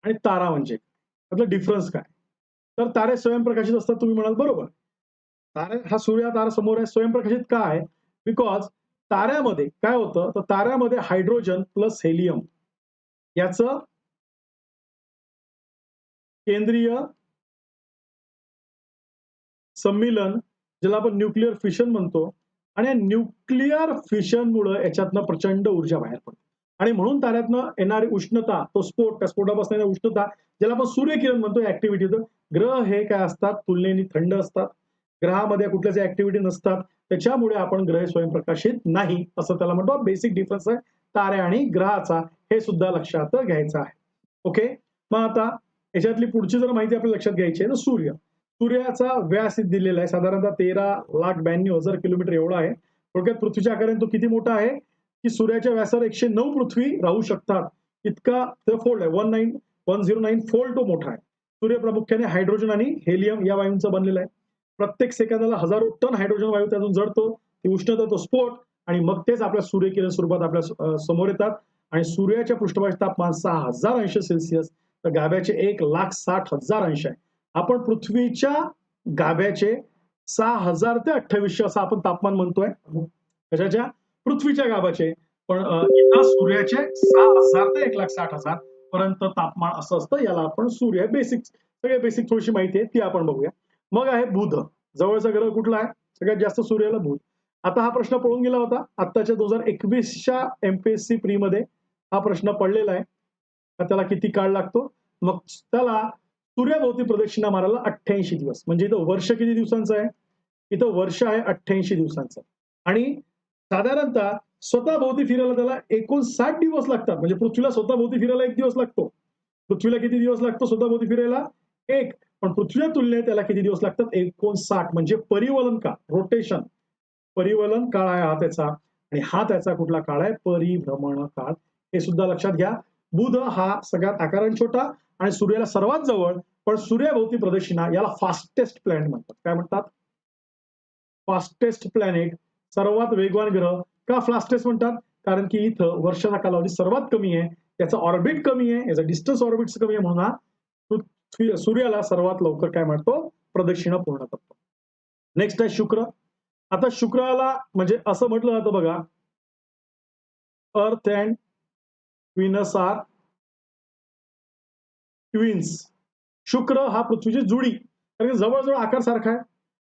आणि तारा म्हणजे काय? यातला डिफरन्स काय? तर तारे स्वयंप्रकाशित असतात, तुम्ही म्हणाल बरोबर. तारे हा सूर्य तारा समोर आहे, स्वयंप्रकाशित का आहे? बिकॉज ताऱ्यामध्ये काय होतं? तर ताऱ्यामध्ये हायड्रोजन प्लस हेलियम याचं केंद्रीय सम्मिलन, ज्याला आपण न्यूक्लिअर फिशन म्हणतो. आणि या न्यूक्लिअर फिशनमुळे याच्यातनं प्रचंड ऊर्जा बाहेर पडते. आणि म्हणून ताऱ्यातनं येणारी उष्णता, तो स्फोट, त्या स्फोटापासून येणारी उष्णता, ज्याला आपण सूर्यकिरण म्हणतो, ऍक्टिव्हिटी होतं. ग्रह हे काय असतात? तुलनेने थंड असतात. ग्रहामध्ये कुठल्याच ऍक्टिव्हिटी नसतात. त्याच्यामुळे आपण ग्रह स्वयंप्रकाशित नाही, असं त्याला म्हणतो. बेसिक डिफरन्स आहे तारे आणि ग्रहाचा, हे सुद्धा लक्षात घ्यायचं आहे. ओके. मग आता याच्यातली पुढची जर माहिती आपल्याला लक्षात घ्यायची आहे तर सूर्य. सूर्याचा व्यास दिलेला आहे साधारणतः 13,92,000 किलोमीटर एवढा आहे. थोडक्यात पृथ्वीच्या आकाराने तो किती मोठा आहे? की सूर्याच्या व्यासावर 109 पृथ्वी राहू शकतात, इतका तो फोल्ड आहे. 109 फोल्ड तो मोठा आहे. सूर्य प्रामुख्याने हायड्रोजन आणि हेलियम या वायूंचा बनलेला आहे. प्रत्येक सेकंदाला हजारो टन हायड्रोजन वायू त्यातून जडतो. ती उष्णता, तो स्फोट, आणि मग तेच आपल्या सूर्यकिरण स्वरूपात आपल्या समोर येतात. आणि सूर्याच्या पृष्ठभागाचे तापमान 6,000 अंश सेल्सिअस, तर गाभ्याचे 1,60,000 अंश आहे. आपण पृथ्वीच्या गाभ्याचे 6,000 ते 2800 असं आपण तापमान म्हणतोय. कशाच्या? पृथ्वीच्या गाभाचे. पण इथं सूर्याचे 6,000 ते 1,60,000 पर्यंत तापमान असं असतं. याला आपण सूर्य, बेसिक, सगळे बेसिक थोडीशी माहिती आहे ती आपण बघूया. मग आहे बुध. जवळचा ग्रह कुठला आहे? सगळ्यात जास्त सूर्याला बुध. आता हा प्रश्न पळून गेला होता आत्ताच्या 2021च्या एमपीएससी प्री मध्ये हा प्रश्न पडलेला आहे. त्याला किती काळ लागतो? मग त्याला सूर्याभोवती प्रदक्षिणा मारायला 88 दिवस. म्हणजे इथं वर्ष किती दिवसांचं आहे? इथं वर्ष आहे 88 दिवसांचं. आणि साधारणतः स्वतःभोवती फिरायला त्याला 59 दिवस लागतात. म्हणजे पृथ्वीला स्वतःभोवती फिरायला 1 दिवस लागतो. पृथ्वीला किती दिवस लागतो स्वतःभोवती फिरायला? 1. पण पृथ्वीच्या तुलनेत त्याला किती दिवस लागतात? 59. म्हणजे परिवलन काळ, रोटेशन, परिवलन काळ आहे हा त्याचा. आणि हा त्याचा कुठला काळ आहे? परिभ्रमण काळ. हे सुद्धा लक्षात घ्या. बुध हा सगळ्यात आकाराने छोटा आणि सूर्याला सर्वात जवळ, पण सूर्याभोवती प्रदक्षिणा, याला फास्टेस्ट प्लॅनेट म्हणतात. काय म्हणतात? फास्टेस्ट प्लॅनेट, सर्वात वेगवान ग्रह. का फास्टेस्ट म्हणतात? कारण की इथं वर्षाचा कालावधी सर्वात कमी आहे, याचं ऑर्बिट कमी आहे, याचं डिस्टन्स ऑर्बिट कमी आहे, म्हणून हा सूर्याला सर्वात लवकर काय म्हणतो? प्रदक्षिणा पूर्ण करतो. नेक्स्ट आहे शुक्र. आता शुक्राला म्हणजे असं म्हटलं जातं बघा, अर्थ अँड व्हीनस आर ट्विन्स. शुक्र हा पृथ्वीची जुडी, कारण जवळजवळ आकार सारखा आहे.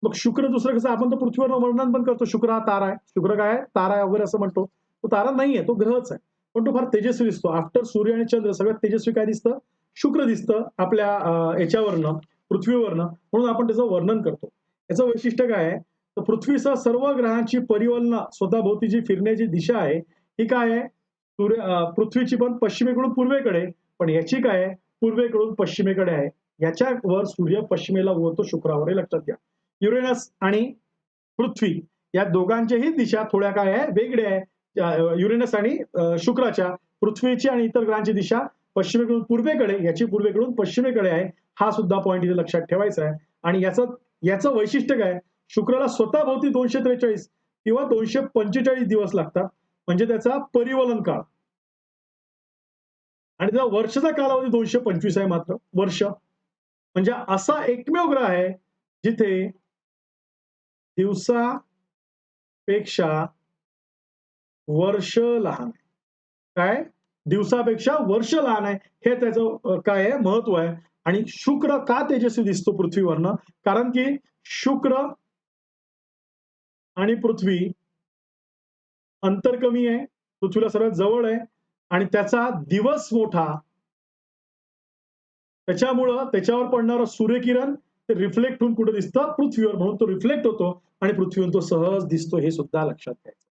मग शुक्र दुसरं कसं? आपण तो पृथ्वीवर वर्णन पण करतो, शुक्र हा तारा आहे, शुक्र काय आहे? तारा आहे वगैरे असं म्हणतो. तो तारा नाहीये, तो ग्रहच आहे, पण तो फार तेजस्वी दिसतो. आफ्टर सूर्य आणि चंद्र सगळ्यात तेजस्वी काय दिसतं? शुक्र दिसतं आपल्या याच्यावरनं. पृथ्वीवरनं, म्हणून आपण त्याचं वर्णन करतो. याचं वैशिष्ट्य काय आहे, तर पृथ्वीसह सर्व ग्रहांची परिवलना स्वतःभोवती जी फिरण्याची दिशा आहे ही काय आहे, पृथ्वीची पण पश्चिमेकडून पूर्वेकडे, पण याची काय आहे, पूर्वेकडून पश्चिमेकडे आहे. याच्यावर सूर्य पश्चिमेला उगवतो शुक्रावर, हे लक्षात घ्या. युरेनस आणि पृथ्वी या दोघांच्याही दिशा थोड्या काय आहे, वेगळ्या आहे. युरेनस आणि शुक्राच्या, पृथ्वीची आणि इतर ग्रहांची दिशा पश्चिमेकडून पूर्वेकडे, याची पूर्वेकडून पश्चिमेकडे आहे. हा सुद्धा पॉईंट इथे लक्षात ठेवायचा आहे. आणि याचं वैशिष्ट्य काय, शुक्राला स्वतःभोवती 243 किंवा 245 दिवस लागतात, म्हणजे त्याचा परिवलन काळ. आणि त्याचा वर्षाचा कालावधी 225 आहे मात्र वर्ष. म्हणजे असा एकमेव ग्रह आहे जिथे दिवसापेक्षा वर्ष लहान आहे. काय, दिवसापेक्षा वर्ष लहान आहे, हे त्याचं काय आहे, महत्व आहे. आणि शुक्र का तेजस्वी दिसतो पृथ्वीवरनं, कारण की शुक्र आणि पृथ्वी अंतर कमी आहे, पृथ्वीला सर्वात जवळ आहे आणि त्याचा दिवस मोठा, त्याच्यामुळं त्याच्यावर पडणारं सूर्यकिरण ते रिफ्लेक्ट होऊन कुठे दिसतं, पृथ्वीवर, म्हणून तो रिफ्लेक्ट होतो आणि पृथ्वीवर तो सहज दिसतो, हे सुद्धा लक्षात घ्यायचं.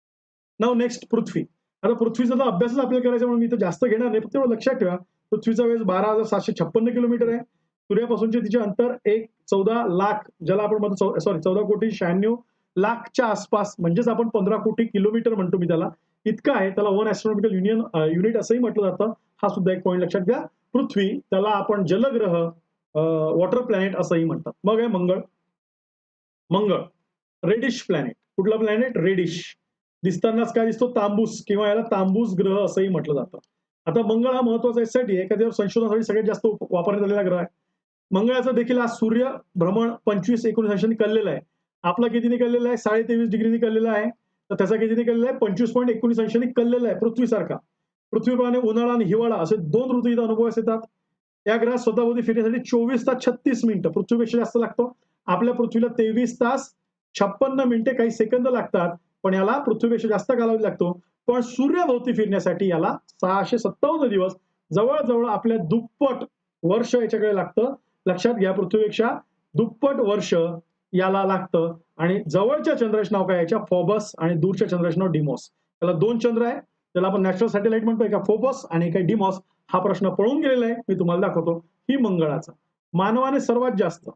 नाव नेक्स्ट पृथ्वी. आता पृथ्वीचा तर अभ्यासच आपल्याला करायचा, म्हणून मी तर जास्त घेणार नाही, फक्त लक्षात ठेवा पृथ्वीचा व्यास 12,756 किलोमीटर आहे. सूर्यापासूनचे तिचे अंतर 14 लाख, ज्याला आपण म्हणतो 14 कोटी 96 लाखच्या आसपास, म्हणजेच आपण 15 कोटी किलोमीटर म्हणतो मी त्याला, इतकं आहे. त्याला 1 ॲस्ट्रॉनॉमिकल युनिट असंही म्हटलं जातं. हा सुद्धा एक पॉईंट लक्षात घ्या. पृथ्वी, त्याला आपण जलग्रह, वॉटर प्लॅनेट असंही म्हणतात. मग आहे मंगळ. मंगळ रेडिश प्लॅनेट. कुठला प्लॅनेट, रेडिश. दिसतानाच काय दिसतो, तांबूस, किंवा याला तांबूस ग्रह असंही म्हटलं जातं. आता मंगळ हा महत्वाचा यासाठी आहे, एखाद्या संशोधनासाठी सगळ्यात जास्त वापरण्यात आलेला ग्रह आहे. मंगळाचा देखील आज सूर्य भ्रमण 25-19 अंशांनी कललेला आहे. आपला कितीने कललेला आहे, 23.5 डिग्रीने कललेला आहे. तर त्याचा कितीने कललेला आहे, 25.19 अंशांनी कललेला आहे, पृथ्वीसारखा. पृथ्वीप्रमाणे उन्हाळा आणि हिवाळा असे 2 ऋतू इथं अनुभवास येतात. या ग्रहात स्वतःभोवती फिरण्यासाठी 24 तास 36 मिनिटं, पृथ्वीपेक्षा जास्त लागतो. आपल्या पृथ्वीला 23 तास 56 मिनिटे काही सेकंद लागतात, पण याला पृथ्वीपेक्षा जास्त कालावधी लागतो. पण सूर्याभोवती फिरण्यासाठी याला 657 दिवस, जवळजवळ आपल्या दुप्पट वर्ष याच्याकडे लागतं. लक्षात घ्या, पृथ्वीपेक्षा दुप्पट वर्ष याला लागतं. आणि जवळच्या चंद्राचे नाव काय याच्या, फोबस, आणि दूरच्या चंद्राचे नाव डिमॉस. त्याला 2 चंद्र आहे, त्याला आपण नॅशनल सॅटेलाइट म्हणतोय, का फोबस आणि काही डिमॉस. हा प्रश्न पळून गेलेला आहे, मी तुम्हाला दाखवतो. ही मंगळाचा. मानवाने सर्वात जास्त,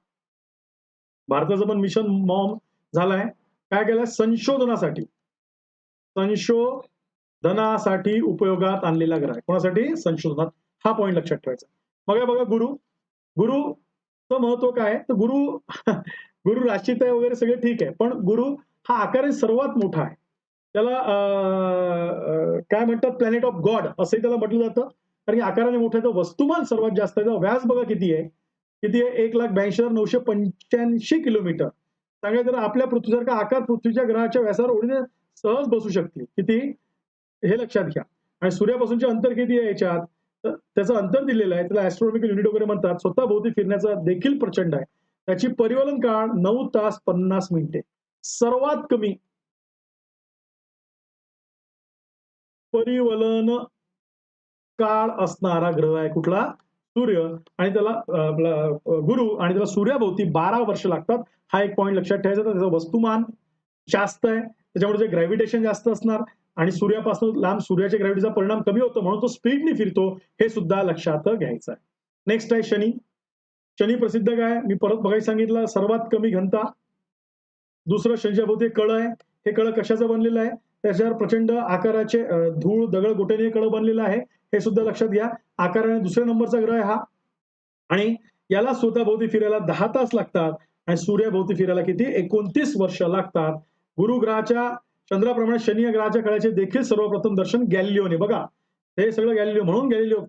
भारताचं पण मिशन मॉम झालाय, काय केलंय, संशोधनासाठी उपयोगात आणलेला ग्रह आहे. कोणासाठी, संशोधनात. हा पॉईंट लक्षात ठेवायचा. मग बघा गुरु. गुरुचं महत्व काय, तर गुरु गुरु राशीत आहे वगैरे सगळे ठीक आहे, पण गुरु हा आकाराने सर्वात मोठा आहे. त्याला काय म्हणतात, प्लॅनेट ऑफ गॉड असंही त्याला म्हटलं जातं, कारण की आकाराने मोठं आहे. तर वस्तुमान सर्वात जास्त आहे. व्यास बघा किती आहे, 1,82,985 किलोमीटर. सांगायचं तर आपल्या पृथ्वीसारखा आकार पृथ्वीच्या ग्रहाच्या व्यासावर ओढीने सहज बसू शकते. किती, हे लक्षात घ्या. आणि सूर्यापासूनचे अंतर किती आहे याच्यात, तर त्याचं अंतर दिलेलं आहे, त्याला ॲस्ट्रॉनॉमिकल युनिट वगैरे म्हणतात. स्वतःभोवती फिरण्याचा देखील प्रचंड आहे. त्याची परिवलन काळ 9 तास 50 मिनिटे. सर्वात कमी परिवलन काळ असणारा ग्रह आहे कुठला, सूर्य. आणि त्याला गुरु, आणि त्याला सूर्याभोवती 12 वर्ष लागतात. हा एक पॉईंट लक्षात ठेवायचा. त्याचं वस्तुमान जास्त आहे, त्याच्यामुळे ग्रॅव्हिटेशन जास्त असणार, आणि सूर्यापासून लांब सूर्याच्या ग्रॅव्हिटीचा परिणाम कमी होतो, म्हणून तो स्पीडने फिरतो, हे सुद्धा लक्षात घ्यायचं आहे. नेक्स्ट आहे शनी. शनी प्रसिद्ध काय, मी परत बघायला सांगितलं, सर्वात कमी घनता. दुसरं, शनीच्या भोवती कळ आहे. हे कळ कशाचं बनलेलं आहे, त्याच्यावर प्रचंड आकाराचे धूळ दगड गोटेने कळ बनलेलं आहे, हे सुद्धा लक्षात घ्या. आकाराने दुसऱ्या नंबरचा ग्रह आहे हा. आणि याला स्वतःभोवती फिरायला 10 तास लागतात, आणि सूर्याभोवती फिरायला किती, 29 वर्ष लागतात. गुरु ग्रहाच्या चंद्राप्रमाणे शनी या ग्रहाच्या कळ्याचे देखील सर्वप्रथम दर्शन गॅलिलिओने, बघा हे सगळं गॅलिलिओ, म्हणून Galileo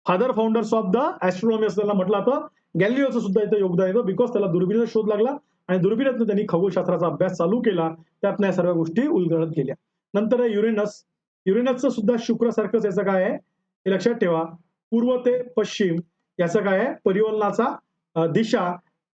father founders of the astronomy असं त्याला म्हटलं जातं. गॅलिलिओचं सुद्धा इथं योगदान येतं, बिकॉज त्याला दुर्बिणीचा शोध लागला, आणि दुर्बिणीतनं त्यांनी खगोलशास्त्राचा अभ्यास चालू केला. त्यातनं या सर्व गोष्टी उलगडत गेल्या. नंतर आहे युरेनस. युरेनसचं सुद्धा शुक्रासारखंच याचं काय आहे, हे लक्षात ठेवा. पूर्व ते पश्चिम याचं काय आहे, परिवलनाचा दिशा.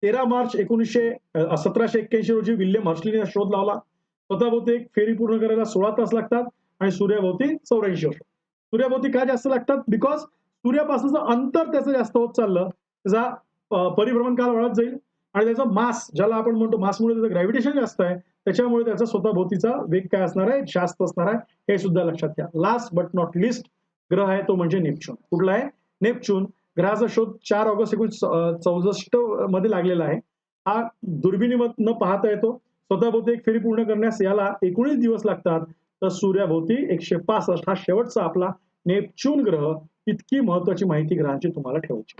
13 मार्च 1781 रोजी विल्यम हर्शलीने शोध लावला. स्वतःभोवती एक फेरी पूर्ण करायला 16 तास लागतात, आणि सूर्याभोवती 84 वर्ष. सूर्याभोवती का जास्त लागतात, बिकॉज सूर्यापासूनचं अंतर त्याचं जास्त होत चाललं, त्याचा परिभ्रमण काळ वाढत जाईल आणि त्याचा मास, ज्याला आपण म्हणतो मासमुळे त्याचं ग्रॅव्हिटेशन जास्त आहे, त्याच्यामुळे त्याचा स्वतःभोवतीचा वेग काय असणार आहे, जास्त असणार आहे, हे सुद्धा लक्षात घ्या. लास्ट बट नॉट लिस्ट ग्रह आहे तो म्हणजे नेपच्यून. कुठला आहे? नेपच्यून. ग्रहाचा शोध 4 ऑगस्ट 1964 मध्ये लागलेला आहे. हा दुर्बिणीमधनं पाहता येतो. स्वतःभोवती एक फेरी पूर्ण करण्यास याला 19 दिवस लागतात. तर सूर्याभोवती 165, हा शेवटचा आपला नेपच्यून ग्रह. इतकी महत्वाची माहिती ग्रहांची तुम्हाला ठेवायची.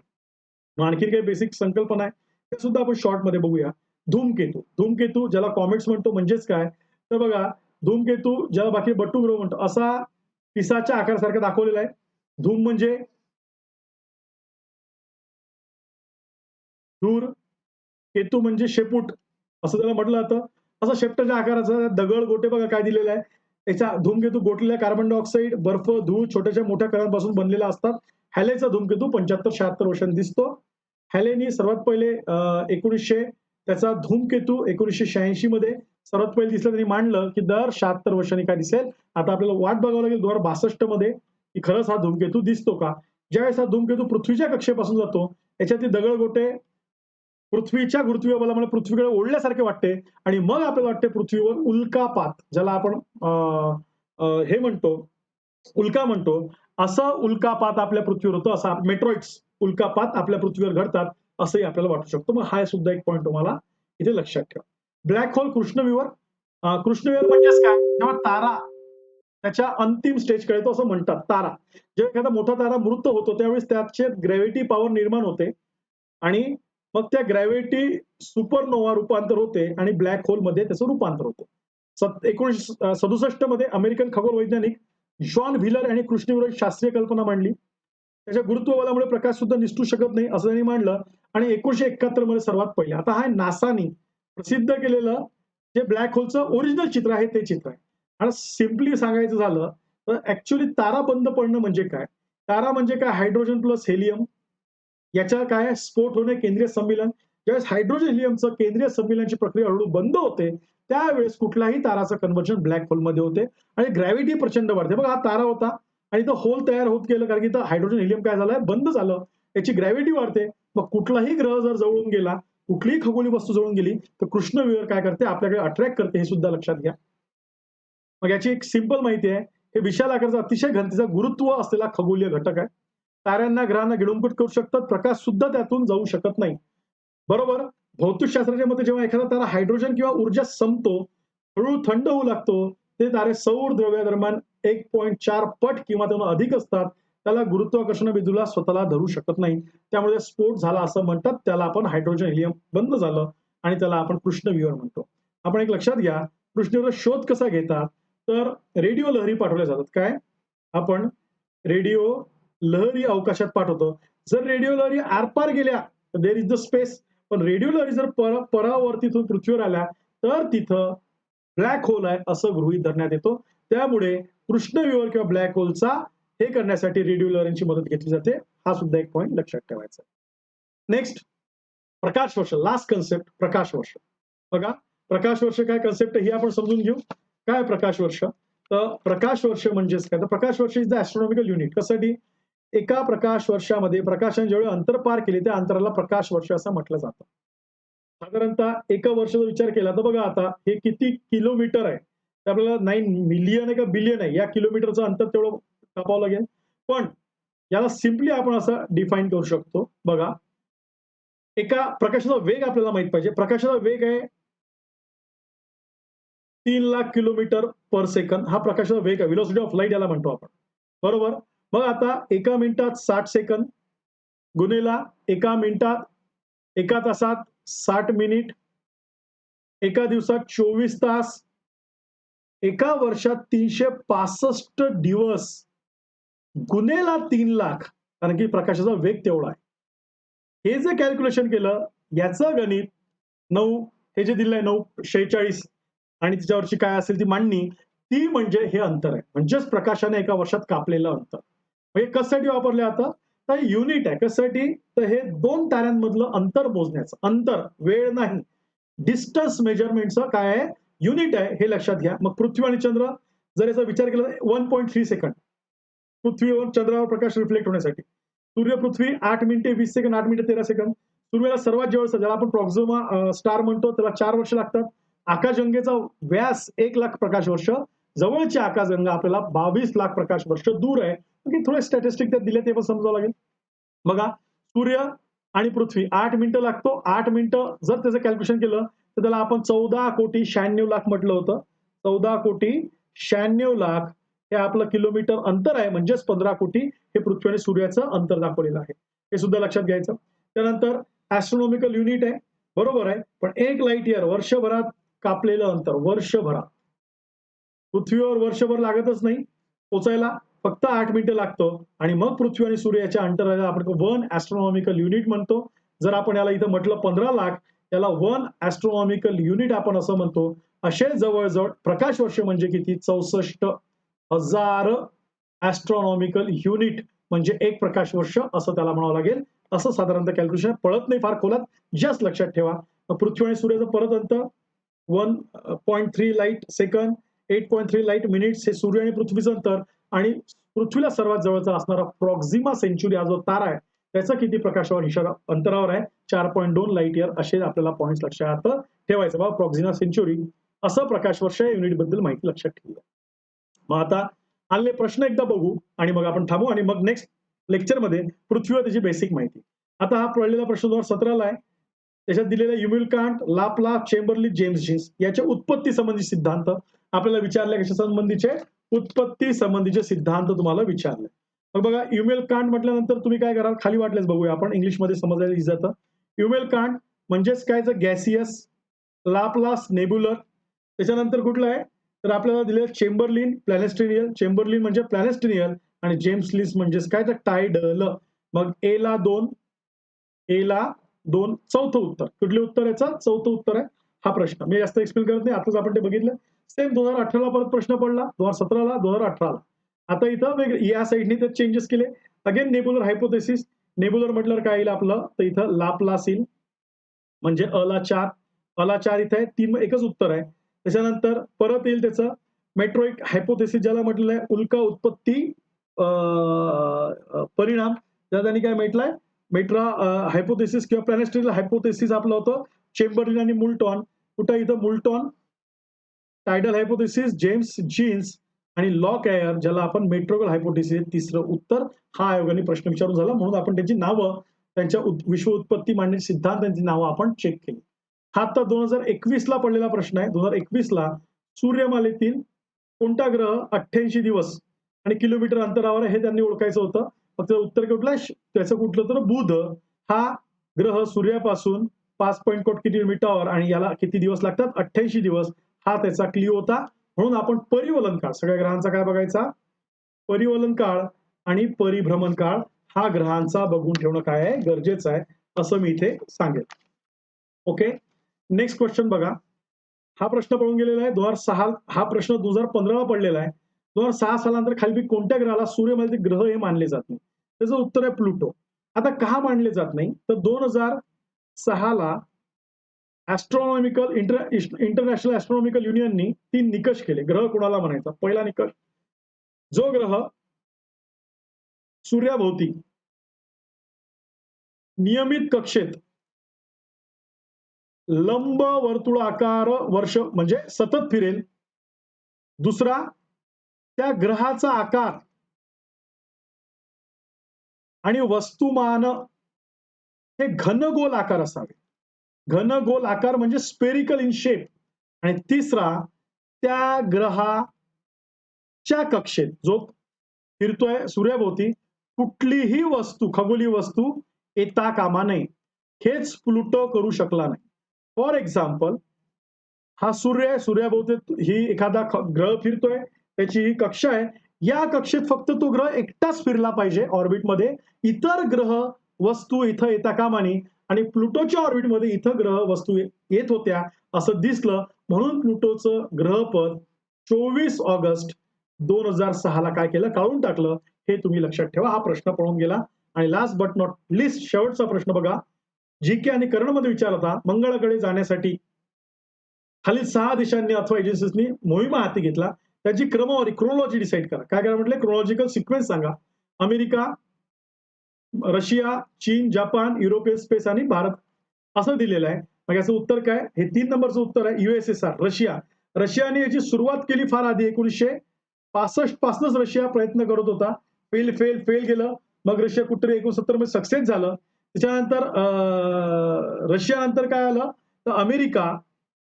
मग आणखी काही बेसिक संकल्पना आहे, ते सुद्धा आपण शॉर्ट मध्ये बघूया. धूमकेतू. धूमकेतू ज्याला कॉमेट्स म्हणतो म्हणजेच काय, तर बघा धूमकेतू ज्याला बाकी बट्टू ग्रह म्हणतो, असा पिसाच्या आकारासारखा दाखवलेला आहे. धूम म्हणजे धूर, केतू म्हणजे शेपूट असं त्याला म्हटलं जातं. असं शेपटाच्या आकाराचा दगड गोटे बघा काय दिलेला आहे. त्याचा धूमकेतू गोठलेल्या कार्बन डायऑक्साईड, बर्फ, धूळ छोट्याशा मोठ्या कणांपासून बनलेला असतात. हॅलेचा धूमकेतू 75-76 वर्षांनी दिसतो. हॅलेनी सर्वात पहिले 1900 त्याचा धूमकेतू 1986 मध्ये सर्वात पहिले दिसला. त्यांनी मांडलं की दर 76 वर्षांनी काय दिसेल. आता आपल्याला वाट बघावं लागेल 2062 मध्ये की खरंच हा धूमकेतू दिसतो का. ज्यावेळेस हा धूमकेतू पृथ्वीच्या कक्षेपासून जातो, त्याच्यातील दगडगोटे पृथ्वीच्या गुरुत्वीय बलामुळे पृथ्वीकडे ओढल्यासारखे वाटते आणि मग आपल्याला वाटते पृथ्वीवर उल्कापात, ज्याला आपण हे म्हणतो उल्का म्हणतो, असा उल्कापात आपल्या पृथ्वीवर होतो. असा मेट्रॉइड्स उल्कापात आपल्या पृथ्वीवर घडतात असंही आपल्याला वाटू शकतो. मग हा सुद्धा एक पॉईंट तुम्हाला इथे लक्षात ठेवा. Black hole कृष्णविवर. कृष्णविवर म्हणजेच काय, जेव्हा तारा त्याच्या अंतिम स्टेजकडे येतो असं म्हणतात. तारा जेव्हा एखादा मोठा तारा मृत होतो त्यावेळेस त्याचे ग्रॅव्हिटी पॉवर निर्माण होते आणि मग त्या ग्रॅव्हिटी सुपरनोवा रूपांतर होते आणि ब्लॅक होलमध्ये त्याचं रूपांतर होतं. 1967 मध्ये अमेरिकन खगोल वैज्ञानिक जॉन व्हीलर यांनी कृष्णविवर शास्त्रीय कल्पना मांडली. त्याच्या गुरुत्वबलामुळे प्रकाश सुद्धा निसटू शकत नाही असं त्यांनी मांडलं आणि 1971 मध्ये सर्वात पहिले. आता हा नासानी प्रसिद्ध केलेलं जे ब्लॅक होलचं ओरिजिनल चित्र आहे ते चित्र आहे. आणि सिम्पली सांगायचं झालं तर ऍक्च्युअली तारा बंद पडणं म्हणजे काय. तारा म्हणजे काय, हायड्रोजन प्लस हेलियम याच्या काय स्फोट होणे, केंद्रीय संमेलन. ज्यावेळेस हायड्रोजन हिलियमचं केंद्रीय संमेलनाची प्रक्रिया हळूहळू बंद होते त्यावेळेस कुठलाही ताराचं कन्व्हर्जन ब्लॅक होलमध्ये होते आणि ग्रॅव्हिटी प्रचंड वाढते. बघा हा तारा होता आणि तो होल तयार होत गेलं कारण की हायड्रोजन हिलियम काय झालंय, बंद झालं. याची ग्रॅव्हिटी वाढते. मग कुठलाही ग्रह जर जवळून गेला, कुठलीही खगोली वस्तू जवळून गेली तर कृष्णविवर काय करते, आपल्याकडे अट्रॅक्ट करते. हे सुद्धा लक्षात घ्या. मग याची एक सिंपल माहिती आहे, हे विशाल आकाराचा अतिशय घनतेचा गुरुत्व असलेला खगोलीय घटक आहे. ताऱ्यांना ग्रहांना गिळंकृत करू शकतात, प्रकाश सुद्धा त्यातून जाऊ शकत नाही. बरोबर. भौतिकशास्त्राच्या मते जेव्हा एखादा तारा हायड्रोजन किंवा ऊर्जा संपतो, हळूहळू थंड होऊ लागतो, ते तारे सौर द्रव्यादरम्यान 1.4 पट किंवा त्याहून अधिक असतात. त्याला गुरुत्वाकर्षण बिंदूला स्वतःला धरू शकत नाही. त्यामुळे स्फोट झाला असं म्हणतात. त्याला आपण हायड्रोजन हिलियम बंद झालं आणि त्याला आपण कृष्णविवर म्हणतो. आपण एक लक्षात घ्या, कृष्णविवर शोध कसा घेतात तर रेडिओ लहरी पाठवल्या जातात. काय, आपण रेडिओ लहरी अवकाशात पाठवतो. जर रेडिओ लहरी आरपार गेल्या तर देर इज द स्पेस. पण रेडिओ लहरी जर परावर्तीतून पृथ्वीवर आल्या तर तिथं ब्लॅक होल आहे असं गृहीत धरण्यात येतो. त्यामुळे कृष्णविवर किंवा ब्लॅक होलचा हे करण्यासाठी रेडिओ लहरींची मदत घेतली जाते. हा सुद्धा एक पॉईंट लक्षात ठेवायचा. नेक्स्ट, प्रकाश वर्ष. लास्ट कन्सेप्ट, प्रकाश वर्ष. बघा प्रकाश वर्ष काय कन्सेप्ट ही आपण समजून घेऊ. काय प्रकाश वर्ष, तर प्रकाश वर्ष म्हणजेच काय, तर प्रकाश वर्ष इज द ऍस्ट्रॉनॉमिकल युनिट. कशासाठी, एका प्रकाश वर्षामध्ये प्रकाशाने जेवढे अंतर पार केले त्या अंतराला प्रकाश वर्ष असं म्हटलं जातं. साधारणतः एका वर्षाचा विचार केला तर बघा आता हे किती किलोमीटर आहे, तर आपल्याला 9 मिलियन आहे का बिलियन आहे, या किलोमीटरचं अंतर तेवढं कापावं लागेल. पण याला सिम्पली आपण असं डिफाईन करू शकतो. बघा एका प्रकाशाचा वेग आपल्याला माहित पाहिजे. प्रकाशाचा वेग आहे 3 लाख किलोमीटर पर सेकंद. हा प्रकाशाचा वेग आहे, व्हेलॉसिटी ऑफ लाईट याला म्हणतो आपण. बरोबर. मग आता एका मिनिटात 60 सेकंद गुणिला एका मिनिटात, एका तासात 60 मिनिट, एका दिवसात 24 तास, एका वर्षात 365 दिवस गुणेला 3 लाख, कारण की प्रकाशाचा वेग तेवढा आहे. हे जे कॅल्क्युलेशन केलं याचं गणित 9, हे जे दिलंय 946 आणि तिच्यावरची काय असेल ती मांडणी, ती म्हणजे हे अंतर आहे. म्हणजेच प्रकाशाने एका वर्षात कापलेलं अंतर. हे कशासाठी वापरले आता, तर युनिट आहे. कशासाठी, तर हे 2 ताऱ्यांमधलं अंतर मोजण्याचं. अंतर, वेळ नाही, डिस्टन्स मेजरमेंटचं काय आहे, युनिट आहे. हे लक्षात घ्या. मग पृथ्वी आणि चंद्र जर याचा विचार केला 1.3 सेकंड पृथ्वीवर चंद्रावर प्रकाश रिफ्लेक्ट होण्यासाठी. सूर्य पृथ्वी 8 मिनिटे 20 सेकंद 8 मिनिटे 13 सेकंद. सूर्याला सर्वात जवळचा ज्याला आपण प्रॉक्झिमा स्टार म्हणतो त्याला 4 वर्ष लागतात. आकाशगंगेचा व्यास 1 लाख प्रकाश वर्ष. जवळची आकाशगंगा आपल्याला 22 लाख प्रकाश वर्ष दूर आहे. थोडे स्टॅटिस्टिक त्यात दिले ते पण समजावं लागेल. बघा सूर्य आणि पृथ्वी 8 मिनिटं लागतो. 8 मिनिटं जर त्याचं कॅल्क्युलेशन केलं तर त्याला आपण 14,96,00,000 म्हटलं होतं. 14,96,00,000 हे आपलं किलोमीटर अंतर आहे. म्हणजेच 15 कोटी हे पृथ्वी आणि सूर्याचं अंतर दाखवलेलं आहे. हे सुद्धा लक्षात घ्यायचं. त्यानंतर ऍस्ट्रॉनॉमिकल युनिट आहे. बरोबर आहे. पण 1 लाईट इयर वर्षभरात कापलेलं अंतर. वर्षभरात पृथ्वीवर वर्षभर लागतच नाही पोचायला. फक्त 8 मिनिटं लागतं आणि मग पृथ्वी आणि सूर्याच्या अंतराला आपण 1 ऍस्ट्रॉनॉमिकल युनिट म्हणतो. जर आपण याला इथं म्हटलं 15 लाख याला 1 ऍस्ट्रॉनॉमिकल युनिट आपण असं म्हणतो. असे जवळजवळ प्रकाश वर्ष म्हणजे किती 64,000 ऍस्ट्रॉनॉमिकल युनिट म्हणजे 1 प्रकाश वर्ष असं त्याला म्हणावं लागेल. असं साधारणतः कॅल्क्युलेशन पळत नाही फार खोलात. जस्ट लक्षात ठेवा. पृथ्वी आणि सूर्याचं परत अंतर 1.3 लाईट सेकंद 8.3 लाईट मिनिट्स हे सूर्य आणि पृथ्वीचं अंतर. आणि पृथ्वीला सर्वात जवळचा असणारा प्रॉक्झिमा सेंच्युरी हा जो तारा आहे त्याचा किती प्रकाशावर अंतरावर आहे 4.2 लाईट इयर. असे आपल्याला पॉईंट्स लक्षात ठेवायचं. बाबा प्रॉक्झिमा सेंच्युरी असं प्रकाश वर्ष या युनिट बद्दल माहिती लक्षात ठेवूया. मग आता आलेले प्रश्न एकदा बघू आणि मग आपण थांबू आणि मग नेक्स्ट लेक्चरमध्ये पृथ्वीवर त्याची बेसिक माहिती. आता हा पडलेला प्रश्न 2017 ला आहे. त्याच्यात दिलेला युमिल कांट लाप्लास चेंबरली जेम्स जीन्स याच्या उत्पत्ती संबंधी सिद्धांत आपल्याला विचारले. कशा संबंधीचे उत्पत्ती संबंधीचे सिद्धांत तुम्हाला विचारले. मग बघा युमेल कांट म्हटल्यानंतर तुम्ही काय कराल खाली वाटलेच बघूया आपण इंग्लिशमध्ये समजायला इझी जातं. युमेल कांट म्हणजेच काय गॅसियस लाप्लास नेब्युलर. त्याच्यानंतर कुठलं आहे तर आपल्याला दिलेलं चेंबरलिन प्लॅनेस्टेरियल. चेंबरलिन म्हणजे प्लॅनेस्टेरियल आणि जेम्स लिस म्हणजेच काय तर टायडल. मग ए ला 2 चौथं उत्तर. कुठले उत्तर याचं चौथं उत्तर आहे हा प्रश्न. मी जास्त एक्सप्लेन करत नाही. आताच आपण ते बघितलं. सेम 2018 ला परत प्रश्न पडला 2017 ला 2018 ला. आता इथं या साईडने ते चेंजेस केले. Again नेब्युलर hypothesis. नेब्युलर म्हटल्यावर काय येईल आपलं तर इथं लाप्लास येईल म्हणजे अला 4 अला 4 इथं आहे 3 एकच उत्तर आहे. त्याच्यानंतर परत येईल त्याचं मेट्रोइक हायपोथेसिस ज्याला म्हटलेलं आहे उल्का उत्पत्ती परिणाम. ज्या त्यांनी काय म्हटलंय मेट्रा हायपोथेसिस किंवा प्लॅनेस्टेरियल हायपोथेसिस आपलं होतं चेंबरलिन आणि मुल्टॉन. कुठं इथं मुल्टॉन. टायडल हायपोथेसिस जेम्स जीन्स आणि लॉक एअर ज्याला आपण मेट्रोगल हायपोथेसिस. तिसरं उत्तर हा आयोगाने प्रश्न विचारून झाला म्हणून आपण त्यांची नावं त्यांच्या विश्व उत्पत्ती मांडण्याचे सिद्धांत त्यांची नावं आपण चेक केली. हा आता 2021 ला पडलेला प्रश्न आहे. 2021 ला सूर्यमालेतील कोणता ग्रह 88 दिवस आणि किलोमीटर अंतरावर आहे हे त्यांनी ओळखायचं होतं. फक्त उत्तर कुठलं त्याचं कुठलं तर बुध हा ग्रह सूर्यापासून 5 किलोमीटर आणि याला किती दिवस लागतात 88 दिवस. हा त्याचा क्लिओ होता. म्हणून आपण परिवलन काळ सगळ्या ग्रहांचा काय बघायचा परिवलन काळ आणि परिभ्रमण काळ हा ग्रहांचा बघून ठेवणं काय आहे गरजेचं आहे असं मी इथे सांगेन. ओके नेक्स्ट क्वेश्चन बघा. हा प्रश्न पळून गेलेला आहे 2006. हा प्रश्न 2015 ला पडलेला आहे. 2006 सालानंतर खाली कोणत्या ग्रहाला सूर्यमालेतील ग्रह हे मानले जात नाही. त्याचं उत्तर आहे प्लुटो. आता का मानले जात नाही तर 2006 ला इंटरनॅशनल ऍस्ट्रॉनॉमिकल युनियननी 3 निकष केले. ग्रह कोणाला म्हणायचा. पहिला निकष जो ग्रह सूर्याभोवती नियमित कक्षेत लंब वर्तुळाकार वर्ष म्हणजे सतत फिरेल. दुसरा त्या ग्रहाचा आकार आणि वस्तुमान हे घनगोल आकार असावे. घनगोल आकार म्हणजे स्पेरिकल इन शेप. आणि तिसरा त्या ग्रहाच्या कक्षेत जो फिरतोय सूर्याभोवती कुठलीही वस्तू खगोलीय वस्तू येता कामा नये. हेच प्लुटो करू शकला नाही. फॉर एक्झाम्पल हा सूर्य आहे. सूर्याभोवती ही एखादा ग्रह फिरतोय त्याची ही कक्षा आहे. या कक्षेत फक्त तो ग्रह एकटाच फिरला पाहिजे ऑर्बिटमध्ये. इतर ग्रह वस्तू इथं येता कामा नये. आणि प्लुटोच्या ऑर्बिटमध्ये इथं ग्रह वस्तू येत होत्या असं दिसलं म्हणून प्लुटोचं ग्रहपद 24 ऑगस्ट 2006 ला काय केलं काढून टाकलं. हे तुम्ही लक्षात ठेवा. हा प्रश्न पळून गेला. आणि लास्ट बट नॉट लिस्ट शेवटचा प्रश्न बघा. जीके आणि करणमध्ये विचारला होता. मंगळाकडे जाण्यासाठी खालील 6 देशांनी अथवा एजन्सीजनी मोहिमा हाती घेतला. त्याची क्रमवारी क्रोनॉलॉजी डिसाईड करा. काय करा म्हटलं क्रोनॉलॉजिकल सिक्वेन्स सांगा. अमेरिका रशिया, चीन, जपान, युरोपियन स्पेस आणि भारत असं दिलेलं आहे. मग याचं उत्तर काय? हे 3 नंबरचं उत्तर आहे USSR, रशिया. रशियाने याची सुरुवात केली फार आधी 1965 पासूनच रशिया प्रयत्न करत होता. फेल गेलं. मग रशिया कुठेतरी 69 मध्ये सक्सेस झालं. त्याच्यानंतर रशियानंतर काय आलं? तर अमेरिका,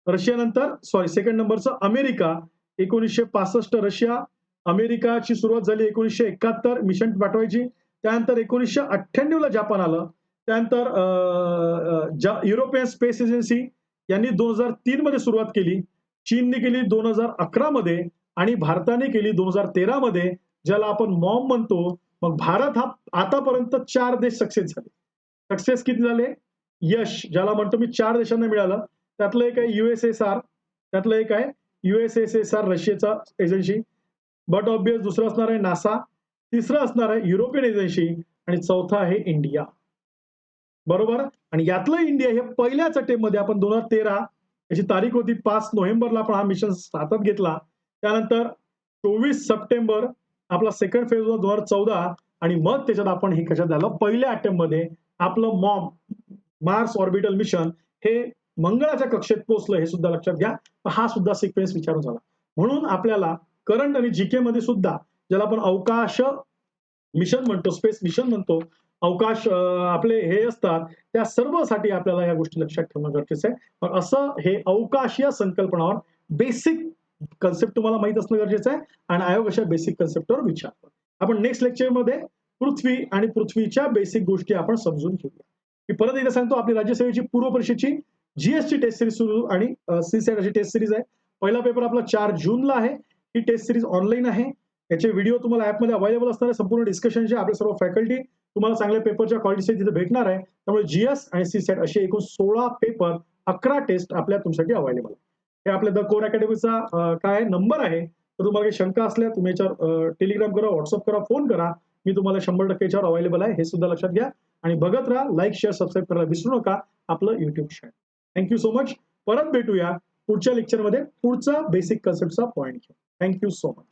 रशियानंतर सेकंड नंबरचं अमेरिका. 1965 रशिया, अमेरिकाची सुरुवात झाली 1971 मिशन पाठवायची. त्यानंतर 1998 ला जपान आलं. त्यानंतर युरोपियन स्पेस एजन्सी यांनी 2003 मध्ये सुरुवात केली. चीनने केली 2011 मध्ये आणि भारताने केली 2013 मध्ये, ज्याला आपण मॉम म्हणतो. मग भारत हा आतापर्यंत 4 देश सक्सेस झाले. सक्सेस किती झाले? यश ज्याला म्हणतो मी 4 देशांना मिळालं. त्यातलं एक आहे USSR, त्यातलं एक आहे USSR रशियाचा एजन्सी. बट ऑब्वियस दुसरं असणार आहे नासा, तिसरं असणार आहे युरोपियन एजन्सी आणि चौथा आहे इंडिया. बरोबर. आणि यातलं इंडिया हे पहिल्याच अटेम्प्टमध्ये आपण 2013 याची तारीख होती 5 नोव्हेंबरला आपण हा मिशन हातात घेतला. त्यानंतर 24 सप्टेंबर आपला सेकंड फेज 2014 आणि मग त्याच्यात आपण हे कशात झालं? पहिल्या अटेम्प्टमध्ये आपलं मॉम मार्स ऑर्बिटल मिशन हे मंगळाच्या कक्षेत पोहोचलं. हे सुद्धा लक्षात घ्या. हा सुद्धा सिक्वेन्स विचारून झाला. म्हणून आपल्याला करंट आणि जीके मध्ये सुद्धा ज्याला आपण अवकाश मिशन म्हणतो, स्पेस मिशन म्हणतो, अवकाश आपले हे असतात, त्या सर्वसाठी आपल्याला या गोष्टी लक्षात ठेवणं गरजेचं आहे. मग असं हे अवकाशीय संकल्पनावर बेसिक कन्सेप्ट तुम्हाला माहित असणं गरजेचं आहे आणि आयोग अशा बेसिक कन्सेप्टवर विचारतो. आपण नेक्स्ट लेक्चरमध्ये पृथ्वी आणि पृथ्वीच्या बेसिक गोष्टी आपण समजून घेऊया. मी परत एकदा सांगतो, आपली राज्यसेवेची पूर्व परीक्षेची जीएसची टेस्ट सिरीज सुरू आणि सीसॅट अशी टेस्ट सिरीज आहे. पहिला पेपर आपला 4 जूनला आहे. ही टेस्ट सिरीज ऑनलाईन आहे. याचे व्हिडिओ तुम्हाला ऍपमध्ये अवेलेबल असणार आहे. संपूर्ण डिस्कशनचे आपले सर्व फॅकल्टी तुम्हाला चांगल्या पेपरच्या क्वालिटीचे तिथे भेटणार आहे. त्यामुळे जीएस आणि सीसॅट असे एकूण 16 पेपर 11 टेस्ट आपल्या तुमच्यासाठी अवेलेबल आहे. हे आपल्या द कोर अकॅडमीचा काय नंबर आहे. तर तुम्हाला काही शंका असल्या तुम्ही याच्यावर टेलिग्राम करा, व्हॉट्सअप करा, फोन करा. मी तुम्हाला 100% याच्यावर अवेलेबल आहे. हे सुद्धा लक्षात घ्या आणि बघत राहा. लाईक, शेअर, सबस्क्राईब करायला विसरू नका आपलं YouTube channel. Thank you so much. परत भेटूया पुढच्या लेक्चरमध्ये पुढचा बेसिक कन्सेप्टचा पॉईंट घेऊन. Thank you so much.